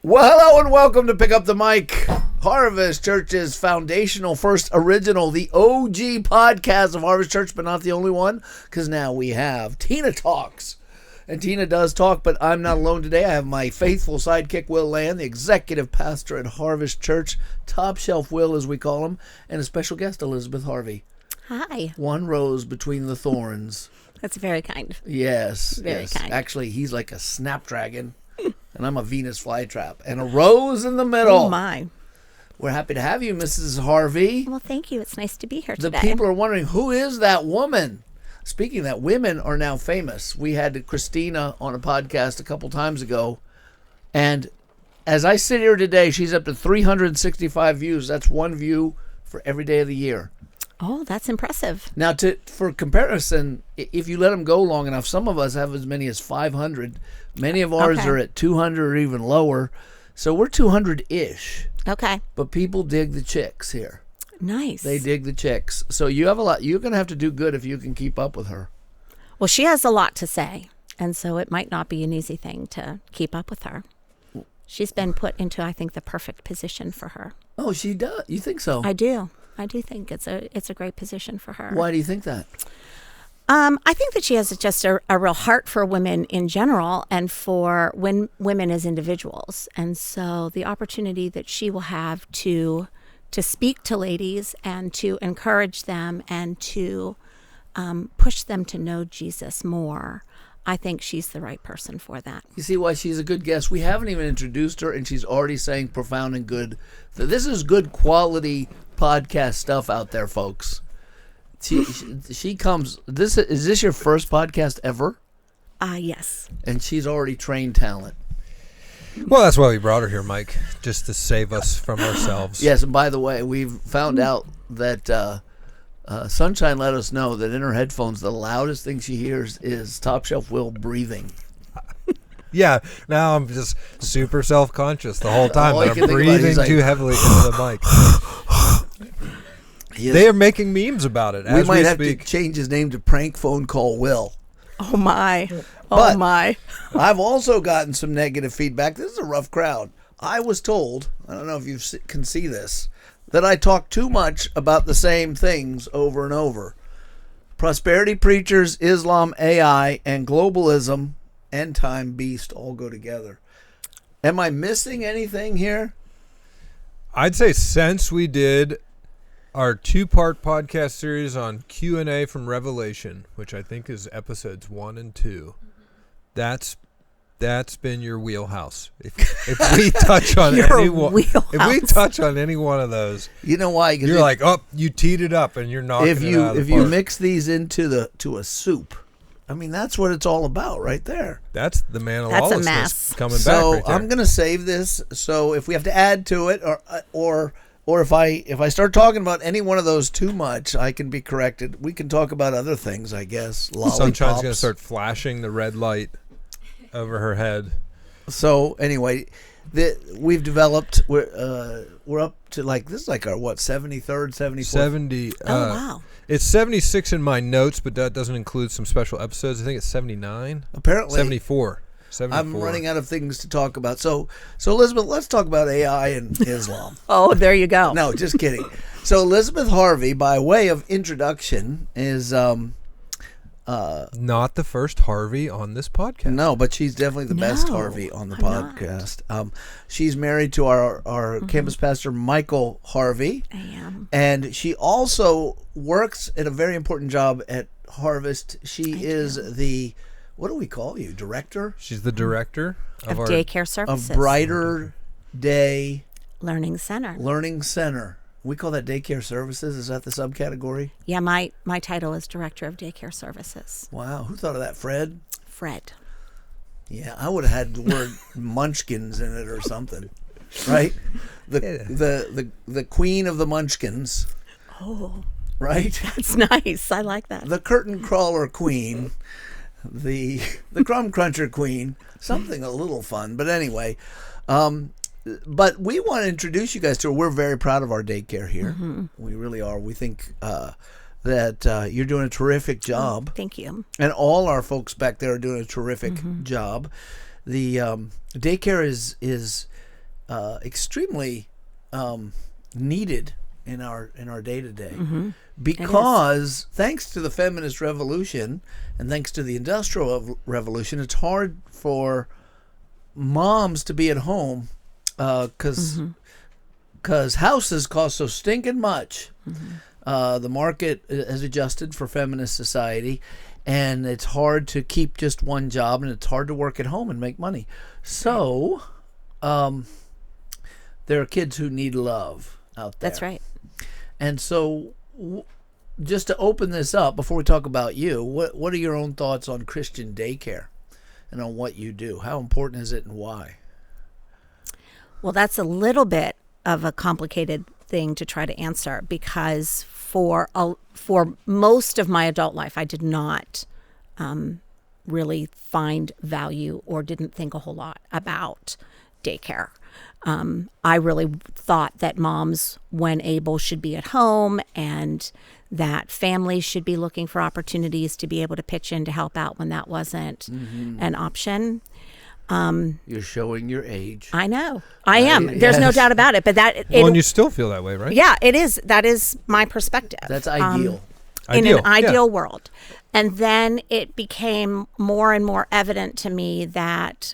Well, hello and welcome to Pick Up the Mic, Harvest Church's foundational, first original, the OG podcast of Harvest Church, but not the only one, because now we have Tina Talks. And Tina does talk, but I'm not alone today. I have my faithful sidekick, Will Land, the executive pastor at Harvest Church, top shelf Will as we call him, and a special guest, Elizabeth Harvey. Hi. One rose between the thorns. That's very kind. Yes. Very kind. Actually, he's like a snapdragon. And I'm a Venus flytrap. And a rose in the middle. Oh, my. We're happy to have you, Mrs. Harvey. Well, thank you. It's nice to be here The today. people are wondering, who is that woman? Speaking of that, women are now famous. We had Christina on a podcast a couple times ago. And as I sit here today, she's up to 365 views. That's one view for every day of the year. Oh, that's impressive. Now, for comparison, if you let them go long enough, some of us have as many as 500. Many of ours are at 200 or even lower. So we're 200-ish. Okay. But people dig the chicks here. Nice. They dig the chicks. So you have a lot. You're going to have to do good if you can keep up with her. Well, she has a lot to say, and so it might not be an easy thing to keep up with her. She's been put into, I think, the perfect position for her. Oh, she does? You think so? I do. I do think it's a great position for her. Why do you think that? I think that she has just a real heart for women in general and for women as individuals. And so the opportunity that she will have to speak to ladies and to encourage them and to push them to know Jesus more, I think she's the right person for that. You see why she's a good guest? We haven't even introduced her, and she's already saying profound and good. This is good quality podcast stuff out there, folks. She comes. Is this your first podcast ever? Yes. And she's already trained talent. Well, that's why we brought her here, Mike, just to save us from ourselves. Yes, and by the way, we've found out that Sunshine let us know that in her headphones, the loudest thing she hears is Top Shelf Will breathing. Yeah, now I'm just super self-conscious the whole time All that I I'm can think about breathing is like, too heavily into the mic. They are making memes about it as we might have speak. to change his name to Prank Phone Call Will. Oh, my. But my. I've also gotten some negative feedback. This is a rough crowd. I was told, I don't know if you can see this, that I talk too much about the same things over and over. Prosperity preachers, Islam, AI, and globalism, end time beast all go together. Am I missing anything here? I'd say since we did our two-part podcast series on Q&A from Revelation, which I think is episodes 1 and 2, that's been your wheelhouse. If we touch on if we touch on any one of those, you know why? You're like, oh, you teed it up and you're knocking it out of the if park. you mix these into a soup, I mean that's what it's all about, right there. That's the man of That's a lawlessness mess. coming back. So right there. I'm gonna save this. So if we have to add to it, or if I start talking about any one of those too much, I can be corrected. We can talk about other things, I guess. Lollipops. Sunshine's gonna start flashing the red light over her head. So anyway, we've developed. We're up to this is like our 73rd, 74th? 70. Oh, wow. It's 76 in my notes, but that doesn't include some special episodes. I think it's 79. Apparently 74. I'm running out of things to talk about. So Elizabeth, let's talk about AI and Islam. Oh, there you go. No, just kidding. So Elizabeth Harvey, by way of introduction, is not the first Harvey on this podcast. No, but she's definitely the best Harvey on the podcast. She's married to our campus pastor, Michael Harvey. I am. And she also works at a very important job at Harvest. She is the, what do we call you, director? She's the director of Daycare Services. Of Brighter Day Learning Center. Learning Center. We call that Daycare Services. Is that the subcategory? Yeah, my title is Director of Daycare Services. Wow. Who thought of that, Fred? Fred. Yeah, I would have had the word munchkins in it or something. Right? The queen of the munchkins. Oh. Right? That's nice. I like that. The curtain crawler queen. The crumb cruncher queen. Something a little fun. But anyway, but we want to introduce you guys to her. We're very proud of our daycare here. Mm-hmm. We really are. We think that you're doing a terrific job. Thank you. And all our folks back there are doing a terrific job. The daycare is extremely needed in our day to day, because thanks to the feminist revolution and thanks to the industrial revolution, it's hard for moms to be at home because houses cost so stinking much. The market has adjusted for feminist society, and it's hard to keep just one job, and it's hard to work at home and make money. So there are kids who need love out there. That's right. And so just to open this up, before we talk about you, what are your own thoughts on Christian daycare and on what you do? How important is it and why? Well, that's a little bit of a complicated thing to try to answer, because for most of my adult life, I did not really find value or didn't think a whole lot about daycare. I really thought that moms, when able, should be at home, and that families should be looking for opportunities to be able to pitch in to help out when that wasn't an option. You're showing your age. I know. I am. There's no doubt about it. But and you still feel that way, right? Yeah, it is. That is my perspective. That's ideal. In an ideal world. And then it became more and more evident to me that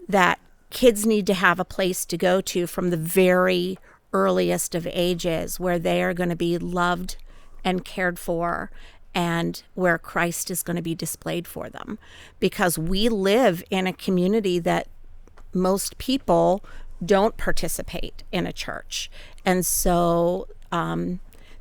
that kids need to have a place to go to from the very earliest of ages, where they are going to be loved and cared for, and where Christ is going to be displayed for them. Because we live in a community that most people don't participate in a church. And so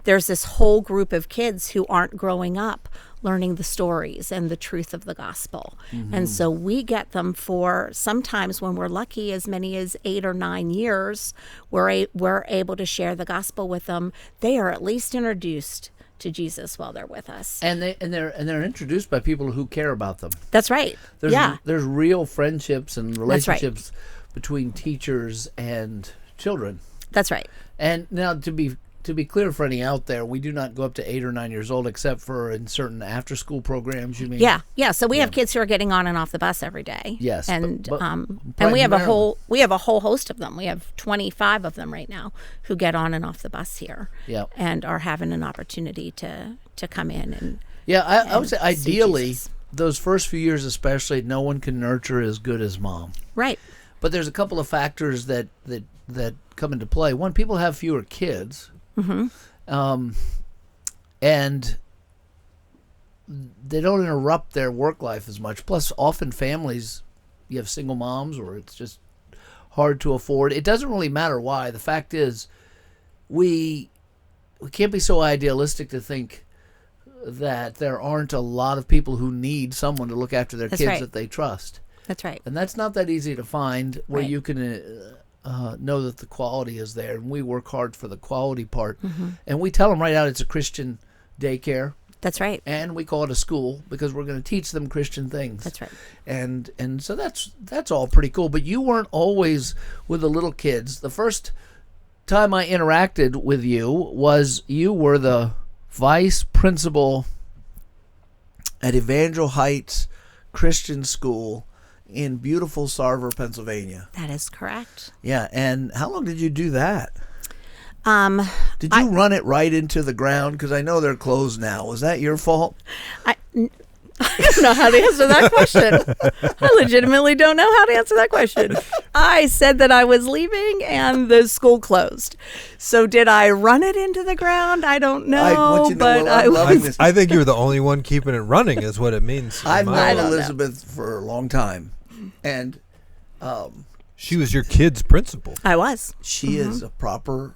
there's this whole group of kids who aren't growing up learning the stories and the truth of the gospel. And so we get them for, sometimes when we're lucky, as many as 8 or 9 years, we're able to share the gospel with them. They are at least introduced to Jesus while they're with us. And they're introduced by people who care about them. That's right. There's real friendships and relationships between teachers and children. That's right. And now, to be clear for any out there, we do not go up to 8 or 9 years old, except for in certain after-school programs. You mean? Yeah. So we have kids who are getting on and off the bus every day. Yes, and and we have a whole host of them. We have 25 of them right now who get on and off the bus here. Yeah. And are having an opportunity to come in and I would say ideally those first few years especially, no one can nurture as good as mom. Right. But there's a couple of factors that come into play. One, people have fewer kids. And they don't interrupt their work life as much. Plus, often families, you have single moms, or it's just hard to afford. It doesn't really matter why. The fact is, we can't be so idealistic to think that there aren't a lot of people who need someone to look after their kids that they trust. That's right. And that's not that easy to find, where you can know that the quality is there. And we work hard for the quality part. And we tell them right out it's a Christian daycare. That's right. And we call it a school because we're going to teach them Christian things. That's right. And so that's all pretty cool. But you weren't always with the little kids. The first time I interacted with you was you were the vice principal at Evangel Heights Christian School in beautiful Sarver, Pennsylvania. That is correct. Yeah, and how long did you do that? Did you run it right into the ground? Because I know they're closed now. Was that your fault? I don't know how to answer that question. I legitimately don't know how to answer that question. I said that I was leaving and the school closed. So did I run it into the ground? I don't know. I think you're the only one keeping it running is what it means. I've known Elizabeth for a long time. And she was your kid's principal. I was. She is a proper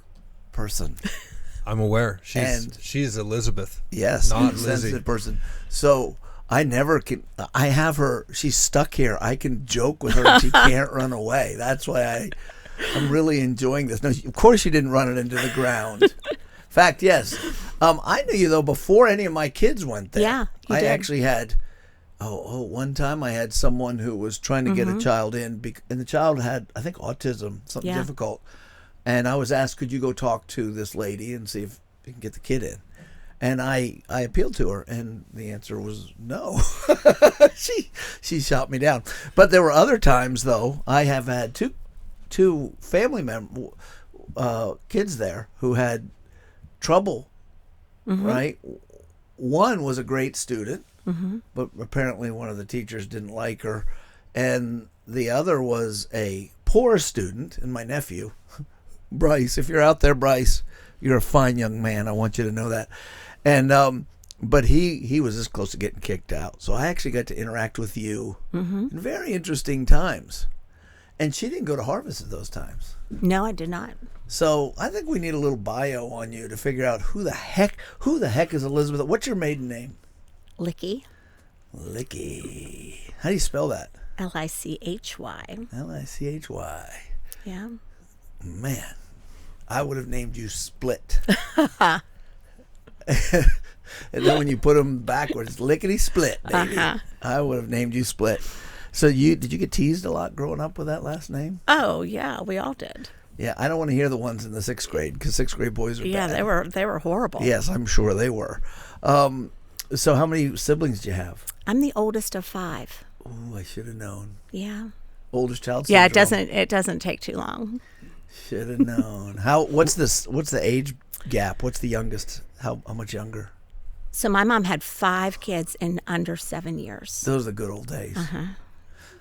person. I'm aware. She's Elizabeth. Yes, not Lizzie. Sensitive person. So I never can. I have her. She's stuck here. I can joke with her, and she can't run away. That's why I'm really enjoying this. No, of course she didn't run it into the ground. Fact, yes. I knew you though before any of my kids went there. Yeah, you did. Actually had. One time I had someone who was trying to get a child in, and the child had, I think, autism, something difficult. And I was asked, could you go talk to this lady and see if you can get the kid in? And I appealed to her, and the answer was no. she shot me down. But there were other times, though. I have had two family kids there who had trouble. Right. One was a great student, but apparently one of the teachers didn't like her, and the other was a poor student. And my nephew, Bryce, if you're out there, Bryce, you're a fine young man. I want you to know that. And but he was this close to getting kicked out. So I actually got to interact with you in very interesting times. And she didn't go to Harvest at those times. No, I did not. So I think we need a little bio on you to figure out who the heck is Elizabeth. What's your maiden name? Licky. Licky. How do you spell that? Lichy. Lichy. Yeah. Man, I would have named you Split. And then when you put them backwards, lickety split, baby. I would have named you Split. So did you get teased a lot growing up with that last name? Oh yeah, we all did. Yeah, I don't want to hear the ones in the 6th grade because 6th grade boys are bad. They were horrible. Yes, I'm sure they were. So how many siblings do you have? I'm the oldest of 5. Ooh, I should have known. Yeah. Oldest child syndrome. Yeah, it doesn't take too long. Should have known. What's the age gap? What's the youngest? How much younger? So my mom had 5 kids in under 7 years. Those are the good old days.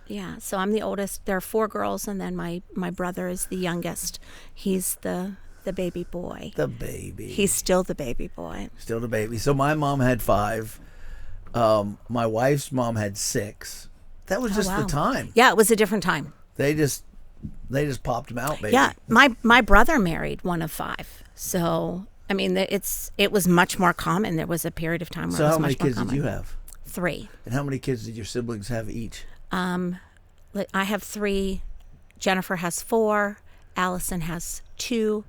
Yeah, so I'm the oldest. There are 4 girls, and then my brother is the youngest. He's the baby boy. The baby. He's still the baby boy. Still the baby. So my mom had 5. My wife's mom had 6. That was just the time. Yeah, it was a different time. They just popped them out, baby. Yeah, my brother married one of 5. So I mean, it was much more common. There was a period of time where it was much more common. So how many kids did you have? 3. And how many kids did your siblings have each? I have 3. Jennifer has 4. Allison has 2.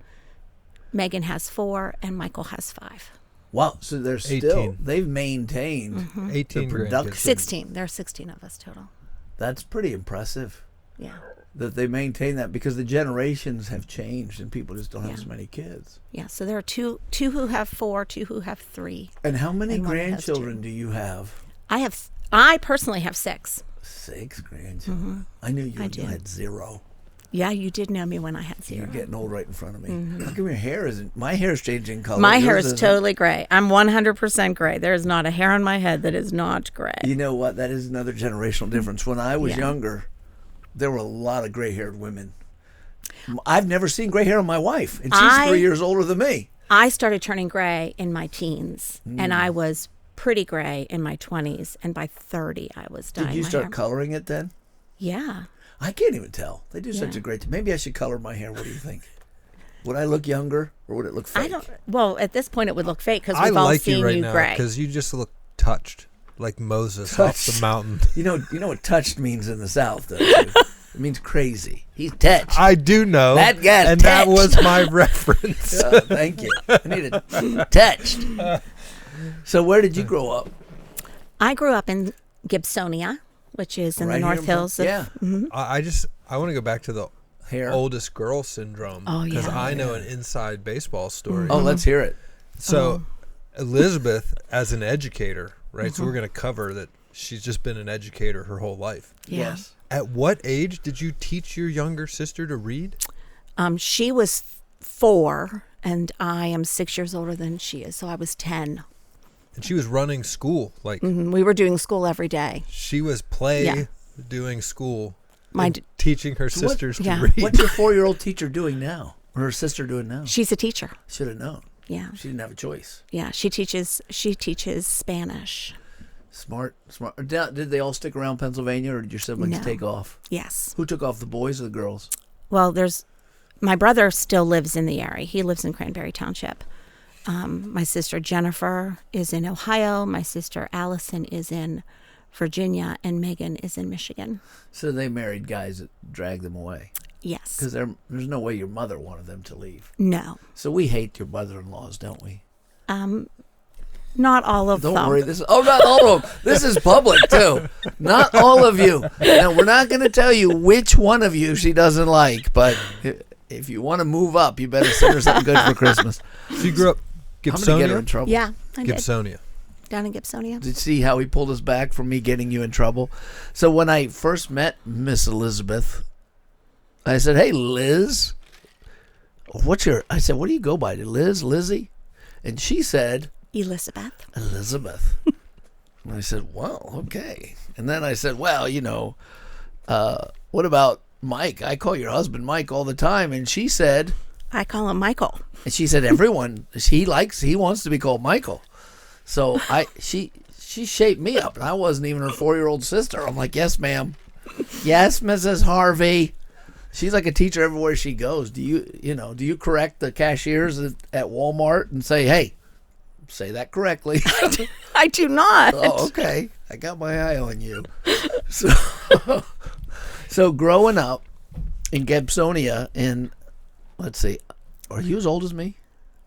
Megan has 4, and Michael has 5. Wow! So they've maintained 18 the production. 16. There are 16 of us total. That's pretty impressive. Yeah. That they maintain that because the generations have changed and people just don't have as many kids. Yeah. So there are two who have 4, 2 who have 3. And how many grandchildren do you have? I personally have 6. 6 grandchildren. I knew you had 0. Yeah, you did know me when I had 0. You're getting old right in front of me. How come your hair isn't? My hair is changing color. My hair is totally gray. I'm 100% gray. There is not a hair on my head that is not gray. You know what? That is another generational difference. When I was younger, there were a lot of gray-haired women. I've never seen gray hair on my wife, and she's 3 years older than me. I started turning gray in my teens, and I was pretty gray in my 20s, and by 30, I was dyeing my hair. Did you start coloring it then? Yeah. I can't even tell. They do such a great... Maybe I should color my hair. What do you think? Would I look younger, or would it look fake? Well, at this point, it would look fake because we've all seen you gray. Because you just look touched, like Moses off the mountain. You know what touched means in the South, don't you? It means crazy. He's touched. I do know. That guy's and touched. That was my reference. Thank you. I need it touched. So where did you grow up? I grew up in Gibsonia, which is in the North Hills. Yeah. I want to go back to the hair. Oldest girl syndrome. Oh, yeah. Because I know an inside baseball story. Oh, let's hear it. So Elizabeth, as an educator, right? So we're going to cover that she's just been an educator her whole life. Yeah. Yes. At what age did you teach your younger sister to read? She was 4, and I am 6 years older than she is, so I was 10. And she was running school. Like we were doing school every day. She was doing school, teaching her sisters to read. What's your 4-year-old teacher doing now? Or her sister doing now? She's a teacher. Should have known. Yeah. She didn't have a choice. Yeah, she teaches Spanish. Smart. Did they all stick around Pennsylvania, or did your siblings take off? Yes. Who took off, the boys or the girls? Well, my brother still lives in the area. He lives in Cranberry Township. My sister Jennifer is in Ohio. My sister Allison is in Virginia, and Megan is in Michigan. So they married guys that dragged them away? Yes. Because there's no way your mother wanted them to leave. No. So we hate your mother-in-laws, don't we? Not all of them. Don't worry. Not all of them. This is public, too. Not all of you. Now, we're not going to tell you which one of you she doesn't like, but if you want to move up, you better send her something good for Christmas. So you grew up Gibsonia? I'm going to get her in trouble. Yeah. I did. Gibsonia. Down in Gibsonia. Did you see how he pulled us back from me getting you in trouble? So when I first met Miss Elizabeth, I said, "Hey, Liz, I said, what do you go by? Liz, Lizzie?" And she said, Elizabeth. Elizabeth. And I said, well, okay. And then I said, well, what about Mike? I call your husband Mike all the time. And she said, I call him Michael. and she said, everyone, he wants to be called Michael. So she shaped me up, and I wasn't even her 4-year-old sister. I'm like, yes, ma'am. Yes, Mrs. Harvey. She's like a teacher everywhere she goes. Do you correct the cashiers at Walmart and say, hey, say that correctly? I do not. Oh, okay. I got my eye on you. So growing up in Gibsonia, let's see, are you as old as me?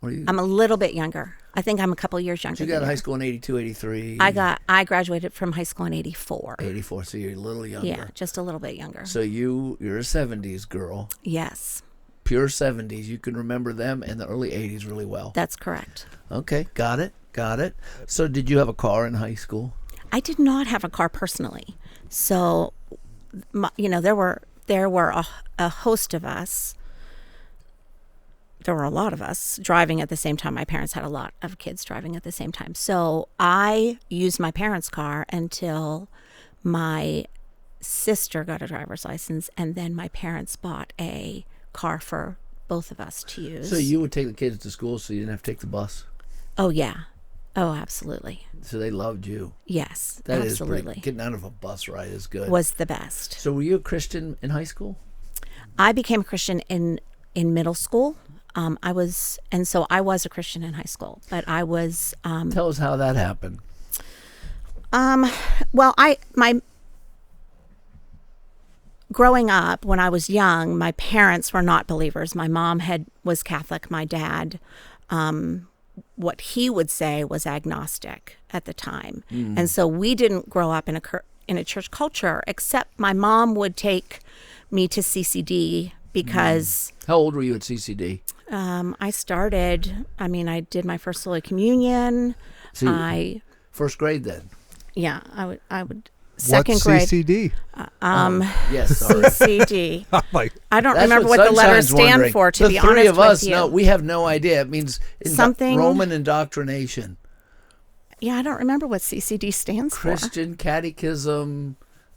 I'm a little bit younger. I think I'm a couple years younger. So you got in high school in 82, 83? I graduated from high school in 84. 84, so you're a little younger. Yeah, just a little bit younger. So you're a 70s girl. Yes. Pure 70s. You can remember them and the early 80s really well. That's correct. Okay, got it. So did you have a car in high school? I did not have a car personally. So, there were a host of us. There were a lot of us driving at the same time. My parents had a lot of kids driving at the same time. So I used my parents' car until my sister got a driver's license, and then my parents bought a car for both of us to use. So you would take the kids to school so you didn't have to take the bus? Oh, yeah. Oh, absolutely. So they loved you. Yes, That absolutely. getting out of a bus ride is good. Was the best. So were you a Christian in high school? I became a Christian in middle school. I was a Christian in high school, but I was. Tell us how that happened. Growing up when I was young, my parents were not believers. My mom was Catholic. My dad, what he would say was agnostic at the time, and so we didn't grow up in a church culture. Except my mom would take me to CCD because. How old were you at CCD? I did my first Holy Communion. First grade then? Yeah, I would second What's grade. CCD? Yes, sorry. CCD. I don't That's remember what the letters Sunshine's stand wondering. for, to be honest The three of us, with you. no, we have no idea. It means Something- Roman indoctrination. Yeah, I don't remember what CCD stands for. Christian catechism,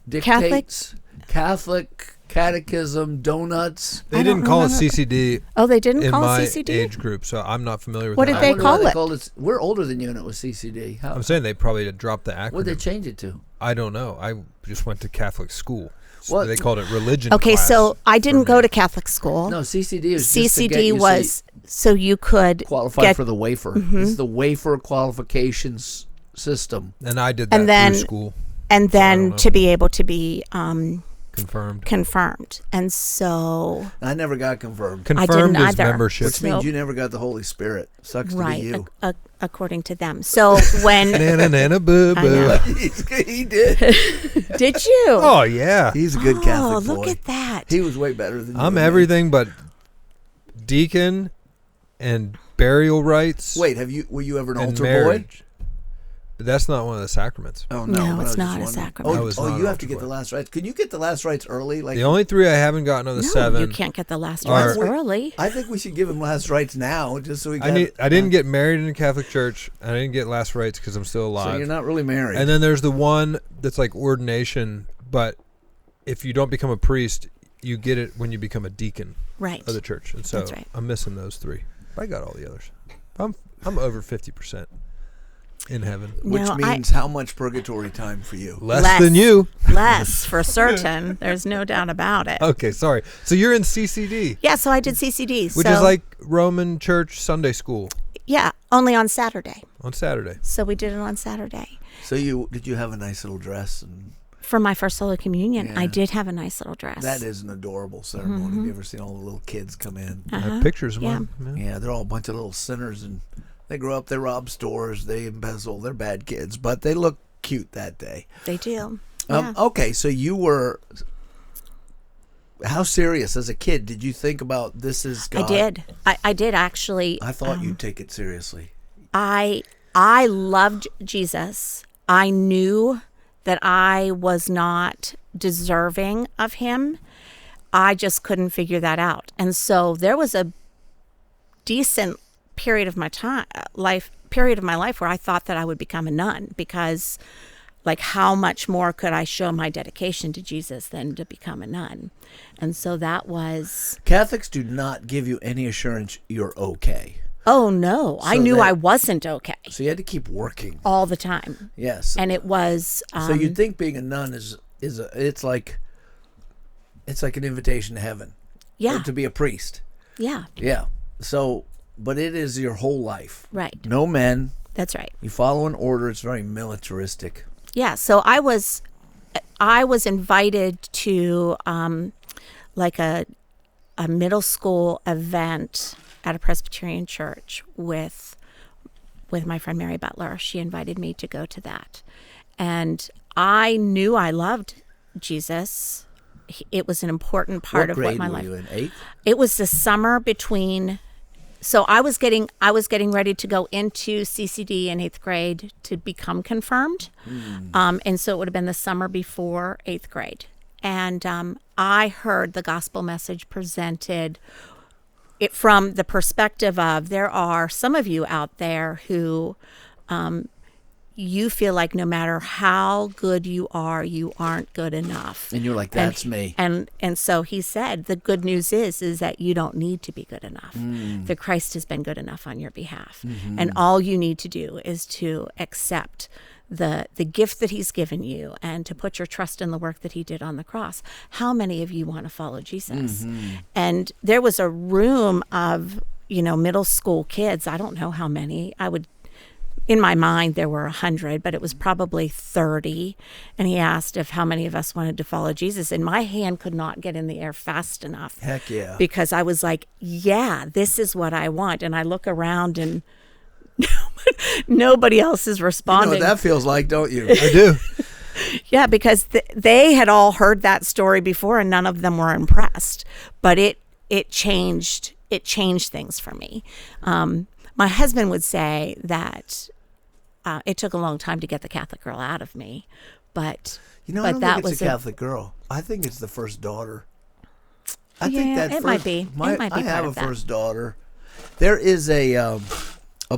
dictates, Catholic catechism, donuts. They didn't call it CCD Oh, they didn't in call my it CCD? age group, so I'm not familiar with What that. did they I wonder why call it? called it? We're older than you, and it was CCD. I'm saying they probably dropped the acronym. What did they change it to? I don't know. I just went to Catholic school. So What? they called it religion Okay, class so I didn't for go me. to Catholic school. No, CCD is just to get CCD you was so you could qualified get for the wafer. It's the wafer qualifications system. And I did that and then through school. and I then don't know. to be able to be Confirmed. And so I never got confirmed, Confirmed is either. membership. which means Nope. you never got the Holy Spirit. Sucks to be right, you. according to them. So when Nana, nana, boo, I boo. know. He did. did you? Oh, yeah. He's a good Catholic boy. look at that. He was way better than you. I'm and me. everything but deacon and burial rites. Wait, were you ever an and altar marriage. But that's not one of the sacraments. boy? Oh No, but I it's was just not a wondering. sacrament. I was Oh, not you an have to altar get boy. the last rites. Can you get the last rites early? Like The only three I haven't gotten are the No, seven. you can't get the last Are- rites early. I think we should give him last rites now, just so we. I didn't get married in a Catholic church. I didn't get last rites because I'm still So alive. you're not really married. And then there's the one that's like ordination, but if you don't become a priest, you get it when you become a deacon Right. of the church. And so That's right. I'm missing those three. But I got all the others. I'm over 50% in heaven. which No, means how much purgatory time for you? Less than you. Less for certain. There's no doubt about it. Okay, sorry. So you're in CCD, Yeah, so I did CCD. which is like Roman Church Sunday school yeah, only on Saturday. on Saturday. So we did it on Saturday. So did you have a nice little dress? And For my first Holy Communion, Yeah. I did have a nice little dress. that is an adorable ceremony. Have you ever seen all the little kids come in? I Uh-huh. have pictures of Yeah. them. Yeah. Yeah, they're all a bunch of little sinners, and they grow up. They rob stores. They embezzle. They're bad kids, but they look cute that day. They do. Yeah. Okay, so you were. How serious as a kid did you think about this is God? I did. I did actually. I thought you'd take it seriously. I I loved Jesus. I knew that I was not deserving of him. I just couldn't figure that out. And so there was a decent period of my life where I thought that I would become a nun, because like, how much more could I show my dedication to Jesus than to become a nun? And so that was... Catholics do not give you any assurance you're okay. Oh, no. I knew I wasn't okay. So you had to keep working. All the time. Yes. And it was... so you'd think being a nun it's like an invitation to heaven. Yeah. Or to be a priest. Yeah. Yeah. So, but it is your whole life. Right. No men. That's right. You follow an order. It's very militaristic. Yeah. So I was invited to like a middle school event at a Presbyterian church with my friend Mary Butler. She invited me to go to that. And I knew I loved Jesus. It was an important part of what my life. What grade were you in? 8th? It was the summer between. So I was getting ready to go into CCD in 8th grade to become confirmed. And so it would have been the summer before 8th grade. And I heard the gospel message presented it from the perspective of, there are some of you out there who you feel like no matter how good you aren't good enough. And you're like, that's me. And so he said, the good news is that you don't need to be good enough. That Christ has been good enough on your behalf. And all you need to do is to accept the gift that he's given you and to put your trust in the work that he did on the cross. How many of you want to follow Jesus? And there was a room of, middle school kids. I don't know how many. In my mind, there were 100, but it was probably 30. And he asked how many of us wanted to follow Jesus. And my hand could not get in the air fast enough. Heck yeah. Because I was like, yeah, this is what I want. And I look around and nobody else is responding. You know what that feels like, don't you? I do. Yeah, because they had all heard that story before and none of them were impressed. But it changed things for me. My husband would say that it took a long time to get the Catholic girl out of me, but I don't think it's a Catholic girl. I think it's the first daughter. I think that might be. It might be I part have of a that. first daughter. There is a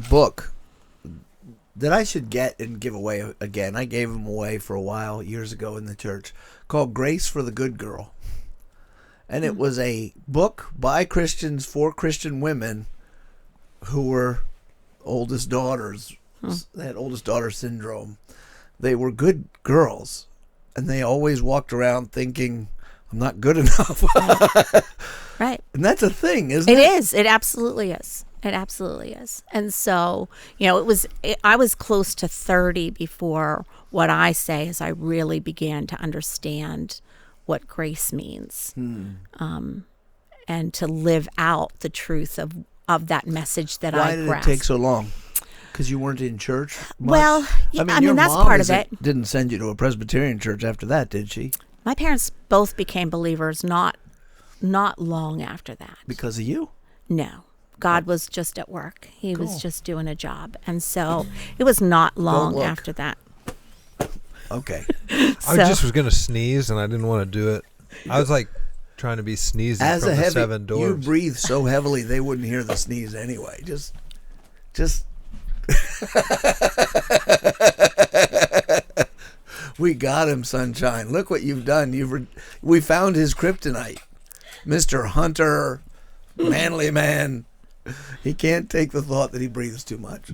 book that I should get and give away again. I gave them away for a while years ago in the church, called Grace for the Good Girl, and it was a book by Christians for Christian women who were oldest daughters. They had oldest daughter syndrome. They were good girls, and they always walked around thinking, I'm not good enough. Right. And that's a thing, isn't it? It is. It absolutely is. It absolutely is. And so, I was close to 30 before what I say is I really began to understand what grace means, and to live out the truth of that message that Why I did grasped. it take so long? Because you weren't in church much? Well, yeah, your that's mom part of it. didn't send you to a Presbyterian church after that, did she? My parents both became believers not long after that. Because of you? No. God was just at work. He was just doing a job. And so it was not long look. after that. Okay. I just was going to sneeze, and I didn't want to do it. I was like trying to be sneezing As from a the heavy, 7 doors. you breathe so heavily they wouldn't hear the sneeze anyway. Just. We got him, sunshine. Look what you've done. We found his kryptonite, Mr. Hunter, manly man. He can't take the thought that he breathes too much.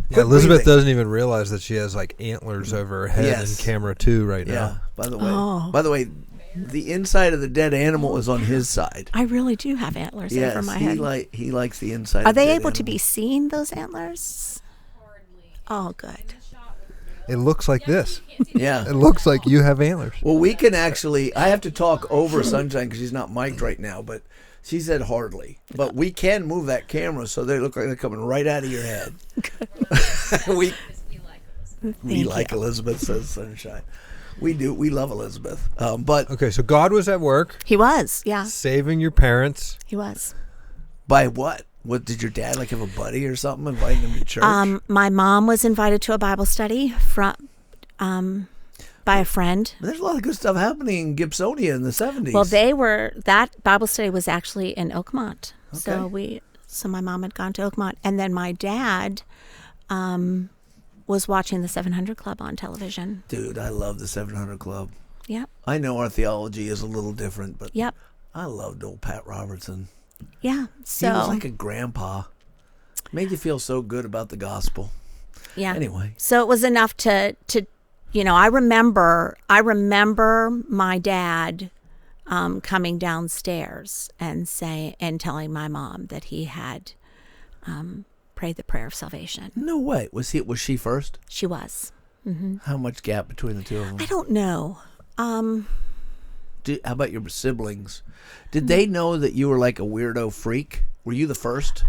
Yeah, Elizabeth doesn't even realize that she has like antlers over her head in camera 2 right Yeah. now. By the way, the inside of the dead animal is on his side. I really do have antlers over my head. He likes the inside. Are of the they dead able to animal. be seen, those antlers? Oh, good. It looks like this. Yeah. It looks like you have antlers. Well, we can actually. I have to talk over Sunshine because she's not mic'd right now, but she said hardly. But we can move that camera so they look like they're coming right out of your head. we like Elizabeth, says Sunshine. We do. We love Elizabeth. But Okay, so God was at work He was, yeah. saving your parents. He was. by what? What did your dad like have a buddy or something inviting him to church? My mom was invited to a Bible study by a friend. But there's a lot of good stuff happening in Gibsonia in the 70s. Well, that Bible study was actually in Oakmont. Okay. So my mom had gone to Oakmont, and then my dad was watching the 700 Club on television. Dude, I love the 700 Club. Yep. I know our theology is a little different, but yep. I loved old Pat Robertson. Yeah. So he was like a grandpa. Made you feel so good about the gospel. Yeah. Anyway. So it was enough to I remember my dad coming downstairs and telling my mom that he had prayed the prayer of salvation. No way. Was she first? She was. Mm-hmm. How much gap between the two of them? I don't know. How about your siblings? Did they know that you were like a weirdo freak? Were you the first?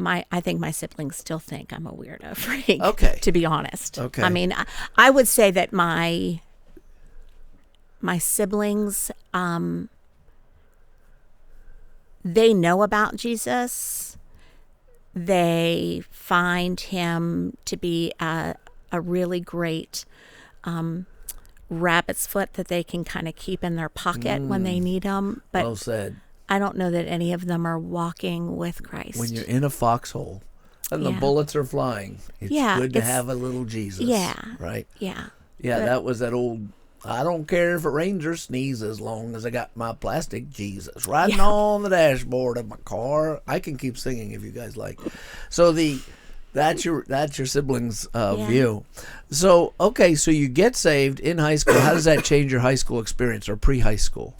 I think my siblings still think I'm a weirdo freak. Okay. To be honest. Okay. I mean, I would say that my siblings, they know about Jesus. They find him to be a really great rabbit's foot that they can kind of keep in their pocket when they need him. But well said. I don't know that any of them are walking with Christ. When you're in a foxhole and the bullets are flying, it's good to have a little Jesus. Yeah. Right? Yeah. Yeah, that was that old, I don't care if it rains or sneezes as long as I got my plastic Jesus riding on the dashboard of my car. I can keep singing if you guys like. So that's your siblings' view. So, okay, so you get saved in high school. How does that change your high school experience or pre-high school?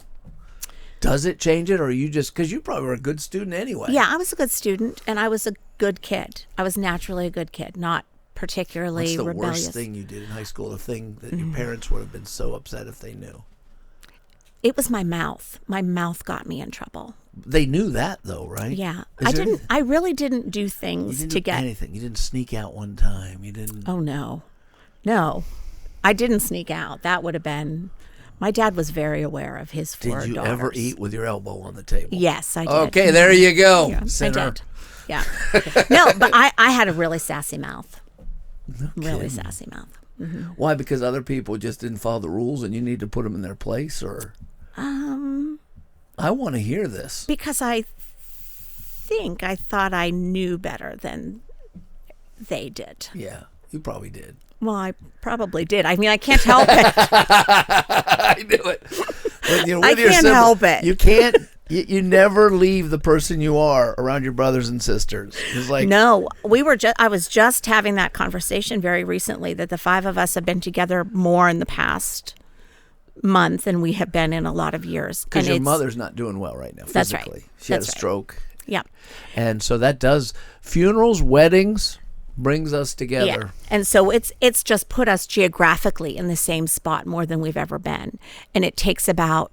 Does it change it, or you just, because you probably were a good student anyway? Yeah, I was a good student, and I was a good kid. I was naturally a good kid, not particularly rebellious. What's the worst thing you did in high school, the thing that your parents would have been so upset if they knew? It was my mouth. My mouth got me in trouble. They knew that, though, right? Yeah. I really didn't do things you didn't to do get anything. You didn't sneak out one time. You didn't. Oh, no. No. I didn't sneak out. That would have been... My dad was very aware of his 4 daughters. Did you ever eat with your elbow on the table? Yes, I did. Okay, there you go. Yeah, I did. Yeah. No, but I had a really sassy mouth. No really kidding. sassy mouth. Mm-hmm. Why? Because other people just didn't follow the rules and you need to put them in their place? Or I want to hear this. Because I thought I knew better than they did. Yeah, you probably did. Well, I probably did. I mean, I can't help it. I knew it. I can't help it. You can't. You never leave the person you are around your brothers and sisters. It's like no. I was just having that conversation very recently that the 5 of us have been together more in the past month than we have been in a lot of years. Because your mother's not doing well right now. That's physically. right. She had a stroke. Yeah. And so that does funerals, weddings. Brings us together. Yeah. And so it's just put us geographically in the same spot more than we've ever been. And it takes about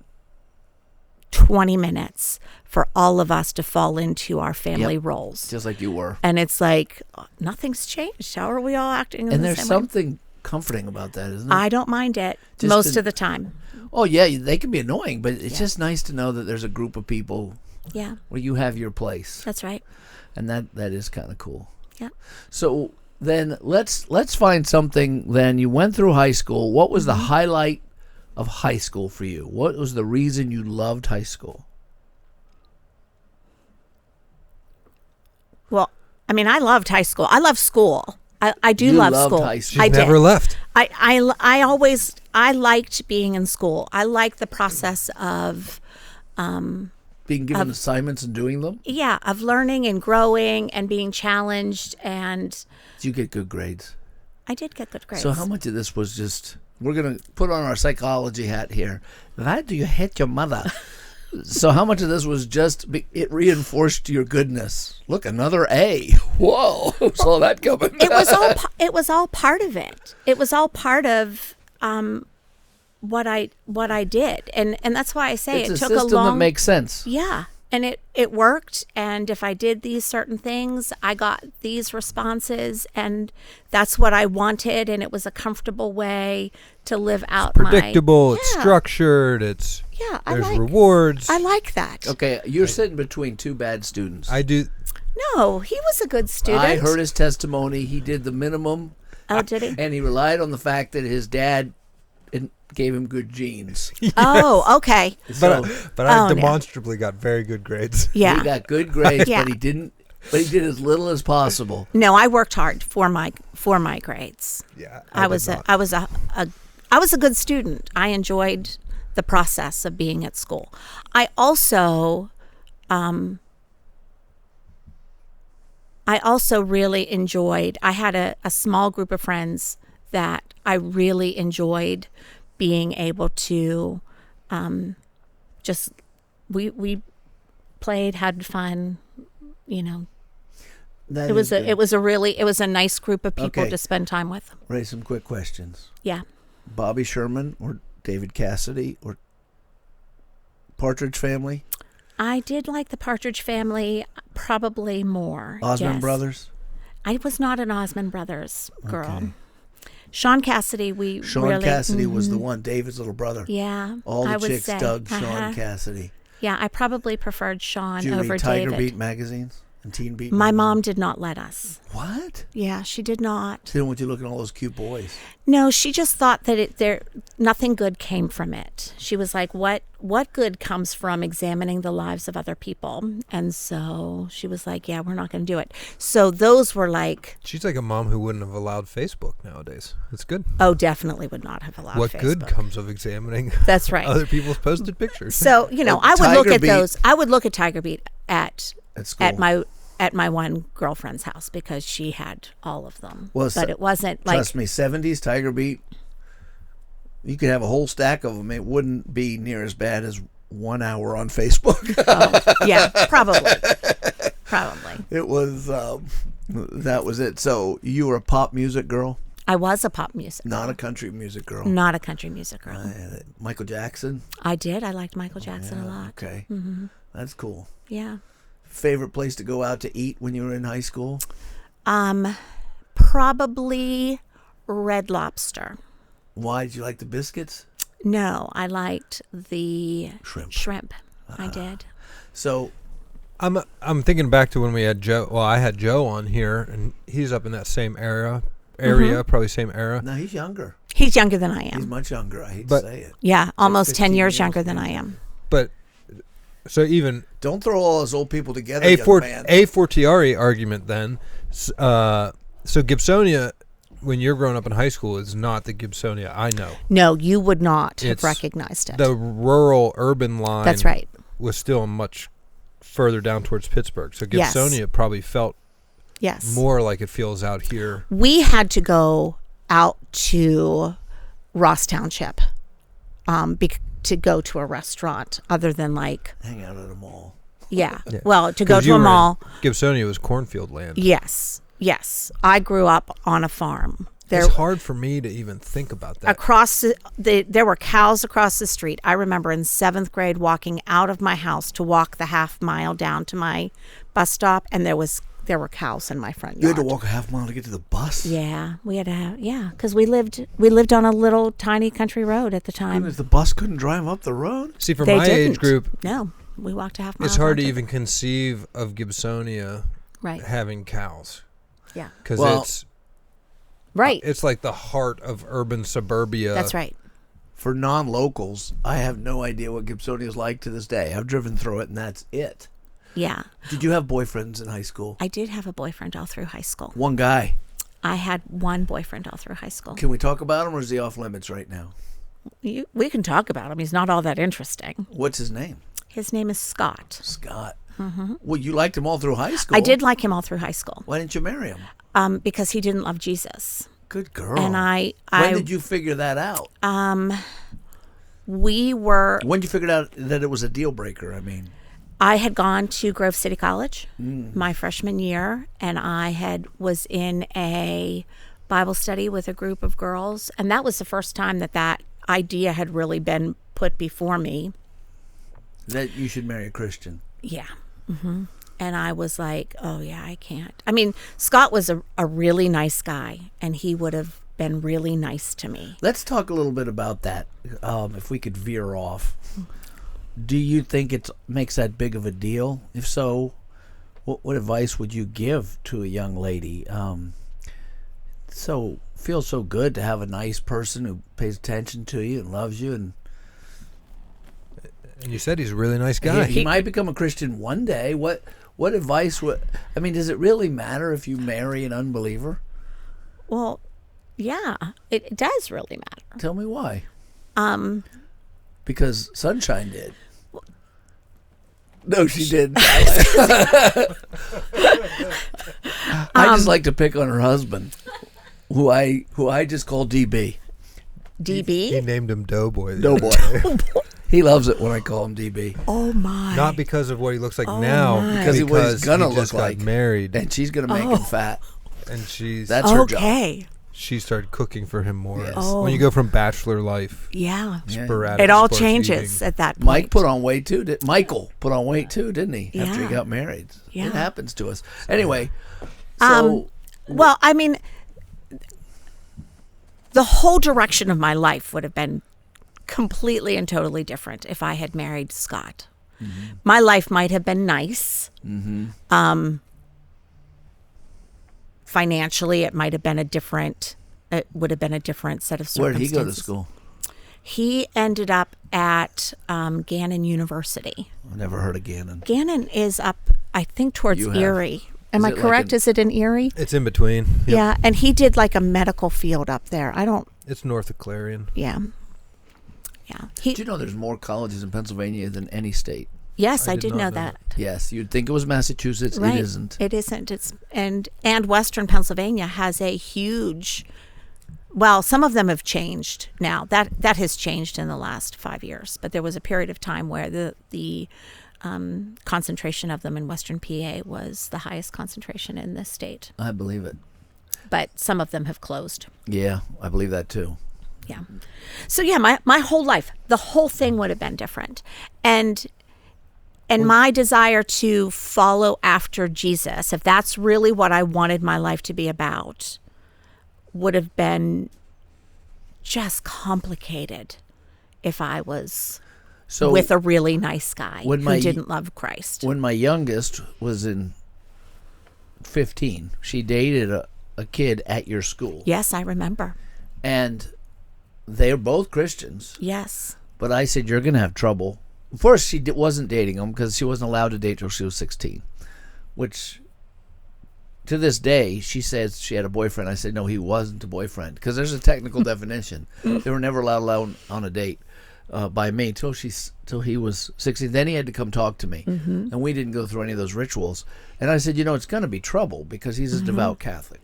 20 minutes for all of us to fall into our family roles. Just like you were. And it's like, nothing's changed. How are we all acting in the same way? And there's something comforting about that, isn't there? I don't mind it most of the time. Oh, yeah, they can be annoying, but it's just nice to know that there's a group of people where you have your place. That's right. And that is kind of cool. Yeah. So then let's find something. Then you went through high school. What was the highlight of high school for you? What was the reason you loved high school? Well, I mean, I loved high school. I love school. I do you love loved school. High school. I never left. I liked being in school. I liked the process of being given assignments and doing them? Yeah, of learning and growing and being challenged. And did you get good grades? I did get good grades. So how much of this was just, we're going to put on our psychology hat here. Why do you hate your mother? So how much of this was just, it reinforced your goodness? Look, another A. Whoa, saw that coming. It was all part of it. It was all part of what I did, and that's why I say it's it took a system that makes sense. Yeah, and it worked. And if I did these certain things, I got these responses, and that's what I wanted. And it was a comfortable way to live out. It's predictable. It's structured. There's rewards. I like that. Okay, you're sitting between 2 bad students. I do. No, he was a good student. I heard his testimony. He did the minimum. Oh, did he? And he relied on the fact that his dad gave him good genes. Oh, okay. So But I Oh, no. demonstrably got very good grades. Yeah. he got good grades, Yeah. but he didn't. But he did as little as possible. No, I worked hard for my grades. Yeah, I was a good student. I enjoyed the process of being at school. I also really enjoyed. I had a small group of friends that I really enjoyed being able to we played, had fun, you know. That It was is good. it was a nice group of people Okay. to spend time with. Raise some quick questions. Yeah. Bobby Sherman or David Cassidy or Partridge Family? I did like the Partridge Family probably more. Osmond yes. Brothers? I was not an Osmond Brothers girl. Okay. Sean Cassidy, Sean really, Cassidy was the one, David's little brother. Yeah, All the I would chicks say. dug Sean Cassidy. Yeah, I probably preferred Sean Did you over read Tiger David. Beat magazines and Teen Beat My magazines? mom did not let us. What? Yeah, she did not. She didn't want you looking at all those cute boys. No, she just thought that nothing good came from it. She was like, what good comes from examining the lives of other people? And so she was like, yeah, we're not going to do it. So those were like, She's like a mom who wouldn't have allowed Facebook nowadays. It's good. oh, definitely would not have allowed What Facebook. good comes of examining That's right. other people's posted pictures? So, you know, Well, I would look Tiger at Beat- those. I would look at Tiger Beat at school. at my one girlfriend's house because she had all of them. Well, but it wasn't like Trust me, 70s Tiger Beat, you could have a whole stack of them. It wouldn't be near as bad as 1 hour on Facebook. yeah, probably. It was, that was it. So you were a pop music girl, I was a pop music. not a country music girl. Not a country music girl. Michael Jackson? I did. I liked Michael Jackson a lot. Okay. That's cool. Yeah. Favorite place to go out to eat when you were in high school? Probably Red Lobster. Why did you like the biscuits? No, I liked the Shrimp. I did. So I'm thinking back to when we had Joe. Well, I had Joe on here, and he's up in that same area, probably same era. no, he's younger. He's younger than I He's am. much younger. I hate But- to say it. Yeah, almost 10 15 years years, younger than yeah. I am. But so even Don't throw all those old people together, a young man. fortiori argument then. So Gibsonia, when you're growing up in high school, is not the Gibsonia I know. No, you would not It's have recognized it. The rural urban line. That's right. Was still much further down towards Pittsburgh. So Yes. Gibsonia probably felt Yes. more like it feels out here. We had to go out to Ross Township to go to a restaurant other than like, Hang out at a mall. yeah. Well, to go 'Cause to you a were in- mall. Gibsonia was cornfield land. Yes. Yes. I grew up on a farm. There, It's hard for me to even think about that. across there were cows across the street. I remember in 7th grade walking out of my house to walk the half mile down to my bus stop, and there were cows in my front yard. You had to walk a half mile to get to the bus? Yeah, we had to have, because we lived on a little tiny country road at the time. Goodness, the bus couldn't drive up the road? See, for They my didn't. age group, No, we walked a half mile. it's hard to down even conceive of Gibsonia right. having cows Yeah, because Well, right. it's like the heart of urban suburbia. That's right. For non-locals, I have no idea what Gibsonia is like to this day. I've driven through it, and that's it. Yeah, Did you have boyfriends in high school? I did have a boyfriend all through high school. One guy. I had one boyfriend all through high school. Can we talk about him, or is he off limits right now? We can talk about him. He's not all that interesting. What's his name? His name is Scott. Scott. Well, you liked him all through high school. I did like him all through high school Why didn't you marry him? because he didn't love Jesus. Good girl. And When did you figure that out? we were, When did you figure out that it was a deal breaker? I mean, I had gone to Grove City College my freshman year, and I was in a Bible study with a group of girls, and that was the first time that idea had really been put before me. that you should marry a Christian. Yeah. And I was like, oh, yeah, I can't. I mean, Scott was a really nice guy, and he would have been really nice to me. Let's talk a little bit about that, if we could veer off. Do you think it makes that big of a deal? If so, What advice would you give to a young lady? Feels so good to have a nice person who pays attention to you and loves you, and you said he's a really nice guy. he might become a Christian one day. What advice would? I mean, does it really matter if you marry an unbeliever? Well, yeah, it does really matter. Tell me why. Because Sunshine did. No, she didn't. I just like to pick on her husband, who I just call DB. DB? He named him Doughboy. Doughboy. He loves it when I call him DB. Oh my! Not because of what he looks like now, my. Because what he's gonna he look just like. got married, And she's gonna make him fat. and That's her job. Okay. she started cooking for him more. Yes. Oh. When you go from bachelor life, Yeah. sporadic, It all sparse changes eating. at that point. Mike put on weight too. Michael put on weight too, didn't he? After he Yeah. got married. Yeah. It happens to us. Anyway, so Well, I mean, the whole direction of my life would have been completely and totally different if I had married Scott. Mm-hmm. My life might have been nice. Financially, it might have been it would have been a different set of where did circumstances. he go to school? He ended up at Gannon University. I've never heard of Gannon. Gannon is up, I think, towards You have. Erie. Am Is I it like correct? an- Is it in Erie? It's in between. Yep. Yeah, and he did like a medical field up there. It's north of Clarion. Yeah. Do you know there's more colleges in Pennsylvania than any state? Yes, I I did did not know know that. Yes, you'd think it was Massachusetts. Right. It isn't. It isn't. It's and Western Pennsylvania has a huge. Well, some of them have changed now. That has changed in the last 5 years. But there was a period of time where the concentration of them in Western PA was the highest concentration in this state. I believe it. But some of them have closed. Yeah, I believe that too. Yeah. So yeah, my whole life, the whole thing would have been different. And my desire to follow after Jesus, if that's really what I wanted my life to be about, would have been just complicated if I was with a really nice guy who didn't love Christ. When my youngest was in 15, she dated a kid at your school. Yes, I remember. And they were both Christians. Yes. But I said, you're going to have trouble. First, she wasn't dating him because she wasn't allowed to date till she was 16. Which, to this day, she says she had a boyfriend. I said, no, he wasn't a boyfriend. Because there's a technical definition. They were never allowed on a date by me till he was 16. Then he had to come talk to me. Mm-hmm. And we didn't go through any of those rituals. And I said, it's going to be trouble because he's a devout Catholic.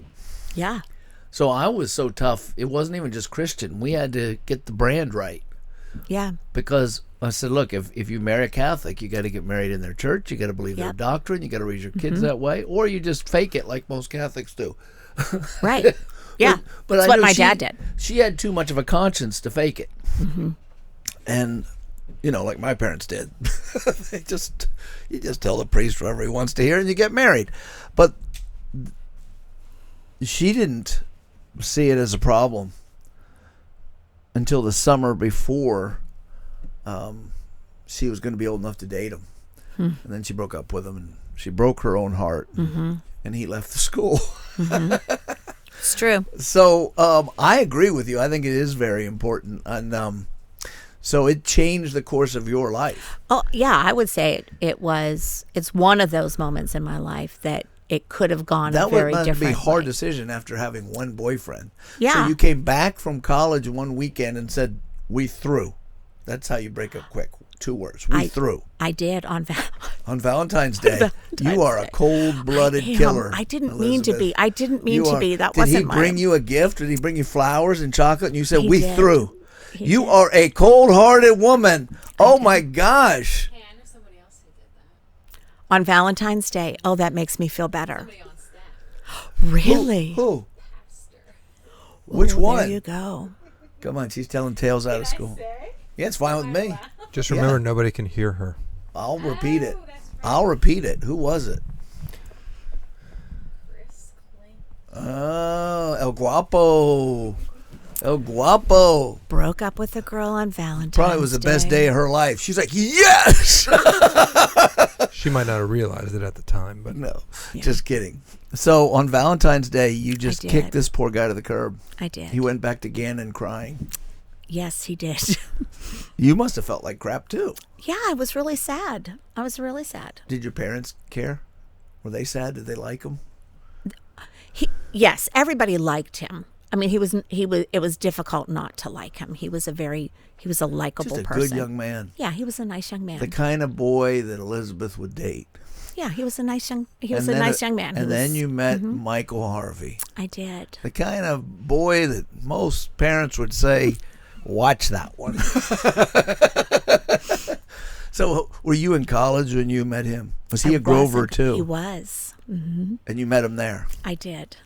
Yeah. So I was so tough. It wasn't even just Christian. We had to get the brand right. Yeah. Because I said, look, if you marry a Catholic, you got to get married in their church. You got to believe their doctrine. You got to raise your kids that way. Or you just fake it like most Catholics do. Right. Yeah. But That's I what knew my dad did. She had too much of a conscience to fake it. Mm-hmm. And, like my parents did. You just tell the priest whatever he wants to hear and you get married. But she didn't see it as a problem until the summer before she was going to be old enough to date him. And then she broke up with him, and she broke her own heart, and he left the school. It's true. So I agree with you. I think it is very important. And so it changed the course of your life. Oh, yeah, I would say it's one of those moments in my life that it could have gone a very That would different be a hard way. decision after having one boyfriend. Yeah. So you came back from college one weekend and said, we through. That's how you break up quick. 2 words. We through. I did on Valentine's Day. You are a cold-blooded killer. I didn't mean to be. I didn't mean to be. That Did wasn't he bring you a gift? Did he bring you flowers and chocolate? And you said, He we did. through. He You did. are a cold-hearted woman. Oh, my gosh. Hey, I know somebody else who did that. on Valentine's Day. Oh, that makes me feel better. Somebody on staff. Really? Who? Pastor. Which Ooh, one? There you go. Come on, she's telling tales out of school. Yeah, it's fine with me. Just remember, nobody can hear her. I'll repeat it. that's right. I'll repeat it. Who was it? Chris Clink. Oh, El Guapo. El Guapo. Broke up with a girl on Valentine's Probably was the best Day. day of her life. She's like, yes! She She might not have realized it at the time, but No, Yeah. just kidding. So on Valentine's Day, you just did. kicked this poor guy to the curb. I did. He went back to Gannon crying. Yes, he did. You must have felt like crap too. Yeah, I was really sad. I was really sad. Did your parents care? Were they sad? Did they like him? Yes, everybody liked him. I mean, it was difficult not to like him. He was a likable Just a person. good young man. Yeah, he was a nice young man. The kind of boy that Elizabeth would date. Yeah, he was a nice young And man. And then you met Michael Harvey. I did. The kind of boy that most parents would say, watch that one. So were you in college when you met him? Was he a Grover wasn't. too? He was. And you met him there? I did.